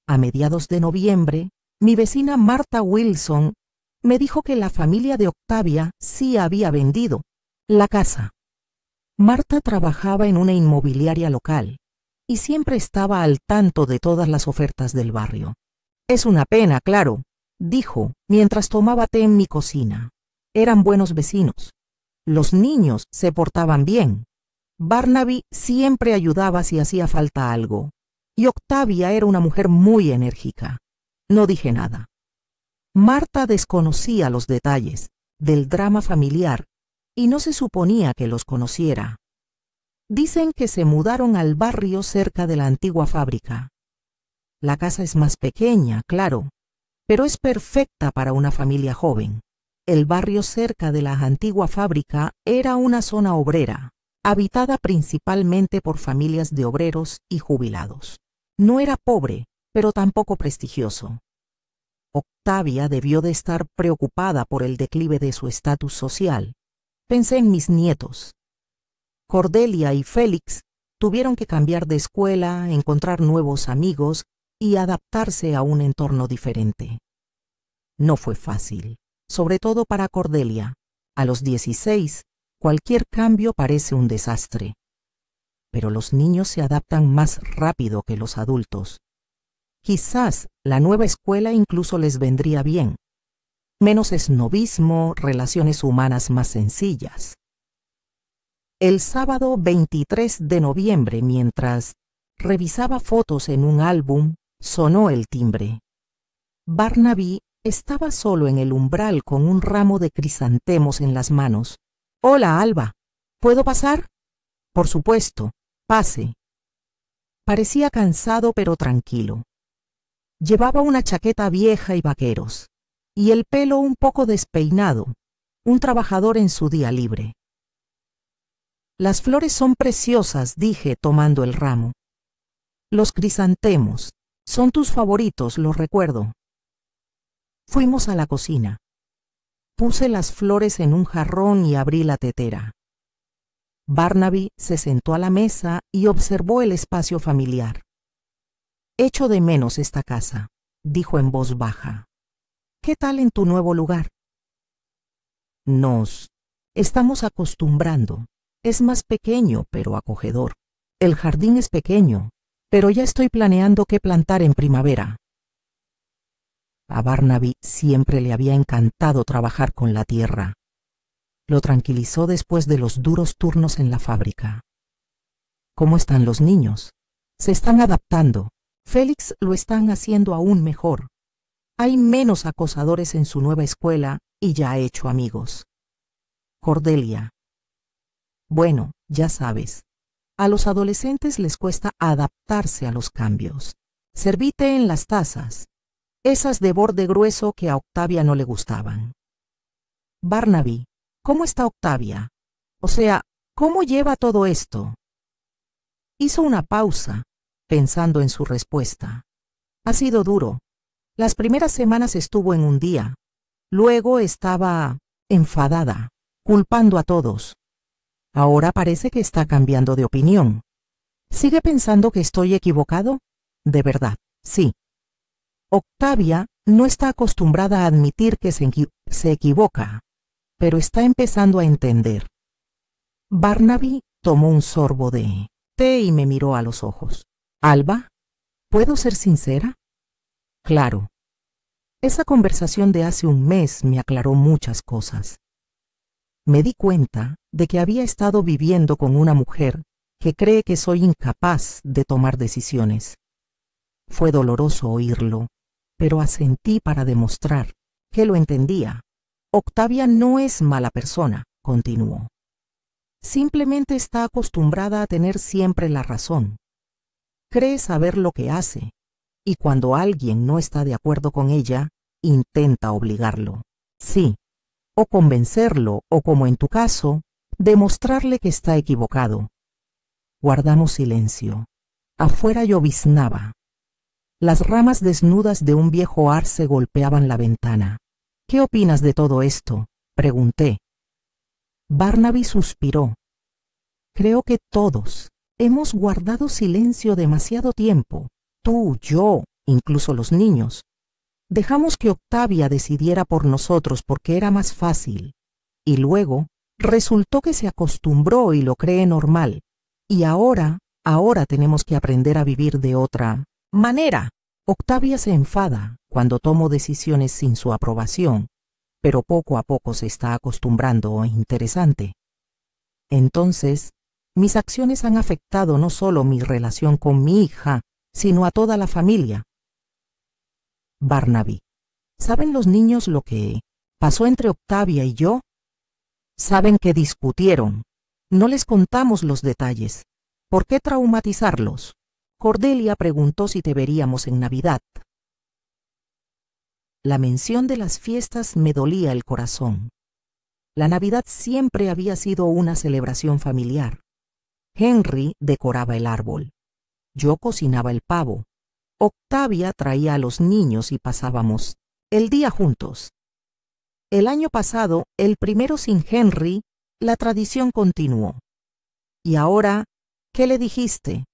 Speaker 1: A mediados de noviembre, mi vecina Martha Wilson me dijo que la familia de Octavia sí había vendido la casa. Martha trabajaba en una inmobiliaria local y siempre estaba al tanto de todas las ofertas del barrio. Es una pena, claro, dijo mientras tomaba té en mi cocina. Eran buenos vecinos. Los niños se portaban bien. Barnaby siempre ayudaba si hacía falta algo. Y Octavia era una mujer muy enérgica. No dije nada. Martha desconocía los detalles del drama familiar y no se suponía que los conociera. Dicen que se mudaron al barrio cerca de la antigua fábrica. La casa es más pequeña, claro, pero es perfecta para una familia joven. El barrio cerca de la antigua fábrica era una zona obrera, habitada principalmente por familias de obreros y jubilados. No era pobre, pero tampoco prestigioso. Octavia debió de estar preocupada por el declive de su estatus social. Pensé en mis nietos. Cordelia y Félix tuvieron que cambiar de escuela, encontrar nuevos amigos y adaptarse a un entorno diferente. No fue fácil, sobre todo para Cordelia. A los 16, cualquier cambio parece un desastre. Pero los niños se adaptan más rápido que los adultos. Quizás la nueva escuela incluso les vendría bien. Menos esnobismo, relaciones humanas más sencillas. El sábado 23 de noviembre, mientras revisaba fotos en un álbum, sonó el timbre. Barnaby estaba solo en el umbral con un ramo de crisantemos en las manos. «Hola, Alba. ¿Puedo pasar?» «Por supuesto. Pase». Parecía cansado pero tranquilo. Llevaba una chaqueta vieja y vaqueros, y el pelo un poco despeinado, un trabajador en su día libre. «Las flores son preciosas», dije tomando el ramo. «Los crisantemos son tus favoritos, lo recuerdo». Fuimos a la cocina. Puse las flores en un jarrón y abrí la tetera. Barnaby se sentó a la mesa y observó el espacio familiar. Echo de menos esta casa, dijo en voz baja. ¿Qué tal en tu nuevo lugar? Nos estamos acostumbrando. Es más pequeño, pero acogedor. El jardín es pequeño, pero ya estoy planeando qué plantar en primavera. A Barnaby siempre le había encantado trabajar con la tierra. Lo tranquilizó después de los duros turnos en la fábrica. ¿Cómo están los niños? Se están adaptando. Félix lo están haciendo aún mejor. Hay menos acosadores en su nueva escuela y ya ha hecho amigos. Cordelia. Bueno, ya sabes, a los adolescentes les cuesta adaptarse a los cambios. Serví té en las tazas, esas de borde grueso que a Octavia no le gustaban. Barnaby, ¿cómo está Octavia? O sea, ¿cómo lleva todo esto? Hizo una pausa, pensando en su respuesta. Ha sido duro. Las primeras semanas estuvo en un día. Luego estaba enfadada, culpando a todos. Ahora parece que está cambiando de opinión. ¿Sigue pensando que estoy equivocado? De verdad, sí. Octavia no está acostumbrada a admitir que se equivoca, pero está empezando a entender. Barnaby tomó un sorbo de té y me miró a los ojos. ¿Alba? ¿Puedo ser sincera? Claro. Esa conversación de hace un mes me aclaró muchas cosas. Me di cuenta de que había estado viviendo con una mujer que cree que soy incapaz de tomar decisiones. Fue doloroso oírlo, pero asentí para demostrar que lo entendía. Octavia no es mala persona, continuó. Simplemente está acostumbrada a tener siempre la razón. Cree saber lo que hace, y cuando alguien no está de acuerdo con ella, intenta obligarlo. Sí, o convencerlo, o como en tu caso, demostrarle que está equivocado. Guardamos silencio. Afuera lloviznaba. Las ramas desnudas de un viejo arce golpeaban la ventana. ¿Qué opinas de todo esto?, pregunté. Barnaby suspiró. Creo que todos hemos guardado silencio demasiado tiempo. Tú, yo, incluso los niños. Dejamos que Octavia decidiera por nosotros porque era más fácil. Y luego resultó que se acostumbró y lo cree normal. Y ahora tenemos que aprender a vivir de otra manera. Octavia se enfada cuando tomo decisiones sin su aprobación, pero poco a poco se está acostumbrando. Interesante. Entonces, mis acciones han afectado no solo mi relación con mi hija, sino a toda la familia. Barnaby, ¿saben los niños lo que pasó entre Octavia y yo? Saben que discutieron. No les contamos los detalles. ¿Por qué traumatizarlos? Cordelia preguntó si te veríamos en Navidad. La mención de las fiestas me dolía el corazón. La Navidad siempre había sido una celebración familiar. Henry decoraba el árbol. Yo cocinaba el pavo. Octavia traía a los niños y pasábamos el día juntos. El año pasado, el primero sin Henry, la tradición continuó. ¿Y ahora qué le dijiste?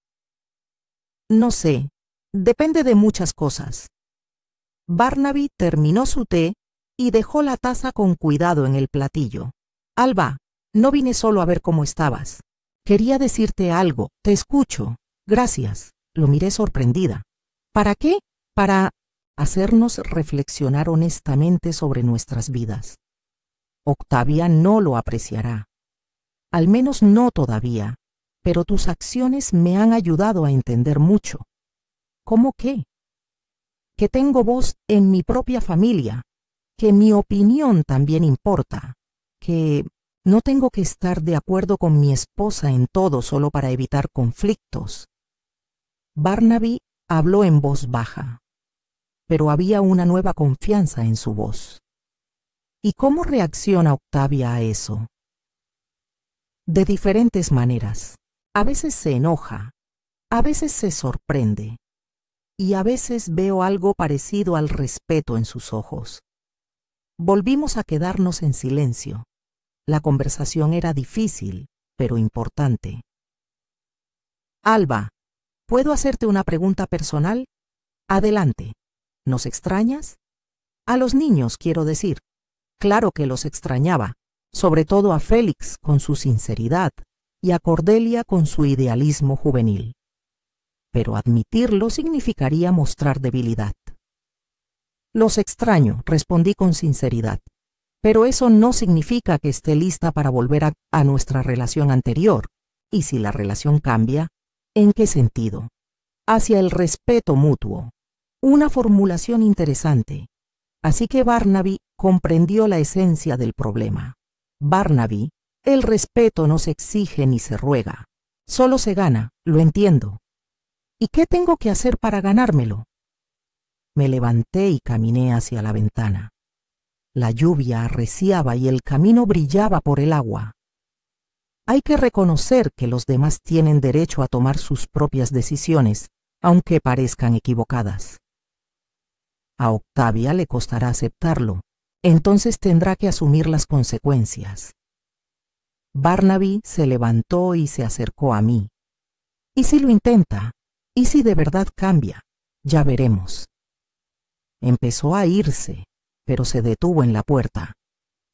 Speaker 1: No sé, depende de muchas cosas. Barnaby terminó su té y dejó la taza con cuidado en el platillo. Alba, no vine solo a ver cómo estabas. Quería decirte algo. Te escucho. Gracias. Lo miré sorprendida. ¿Para qué? Para hacernos reflexionar honestamente sobre nuestras vidas. Octavia no lo apreciará. Al menos no todavía, pero tus acciones me han ayudado a entender mucho. ¿Cómo qué? Que tengo voz en mi propia familia, que mi opinión también importa, que no tengo que estar de acuerdo con mi esposa en todo solo para evitar conflictos. Barnaby habló en voz baja, pero había una nueva confianza en su voz. ¿Y cómo reacciona Octavia a eso? De diferentes maneras. A veces se enoja, a veces se sorprende, y a veces veo algo parecido al respeto en sus ojos. Volvimos a quedarnos en silencio. La conversación era difícil, pero importante. Alba, ¿Puedo hacerte una pregunta personal? Adelante. ¿Nos extrañas? A los niños, quiero decir. Claro que los extrañaba, sobre todo a Félix con su sinceridad y a Cordelia con su idealismo juvenil. Pero admitirlo significaría mostrar debilidad. Los extraño, respondí con sinceridad, pero eso no significa que esté lista para volver a nuestra relación anterior. Y si la relación cambia, ¿en qué sentido? Hacia el respeto mutuo. Una formulación interesante. Así que Barnaby comprendió la esencia del problema. Barnaby, el respeto no se exige ni se ruega, solo se gana, lo entiendo. ¿Y qué tengo que hacer para ganármelo? Me levanté y caminé hacia la ventana. La lluvia arreciaba y el camino brillaba por el agua. Hay que reconocer que los demás tienen derecho a tomar sus propias decisiones, aunque parezcan equivocadas. A Octavia le costará aceptarlo, entonces tendrá que asumir las consecuencias. Barnaby se levantó y se acercó a mí. ¿Y si lo intenta? ¿Y si de verdad cambia? Ya veremos. Empezó a irse, pero se detuvo en la puerta.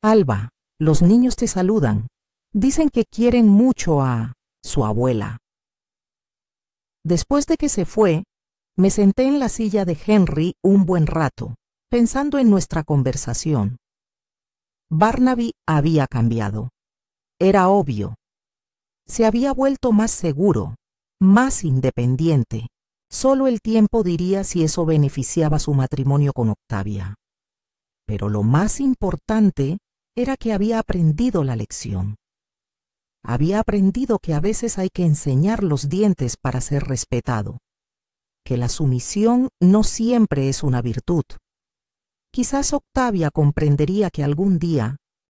Speaker 1: Alba, los niños te saludan. Dicen que quieren mucho a su abuela. Después de que se fue, me senté en la silla de Henry un buen rato, pensando en nuestra conversación. Barnaby había cambiado. Era obvio. Se había vuelto más seguro, más independiente. Solo el tiempo diría si eso beneficiaba su matrimonio con Octavia. Pero lo más importante era que había aprendido la lección. Había aprendido que a veces hay que enseñar los dientes para ser respetado, que la sumisión no siempre es una virtud. Quizás Octavia comprendería que algún día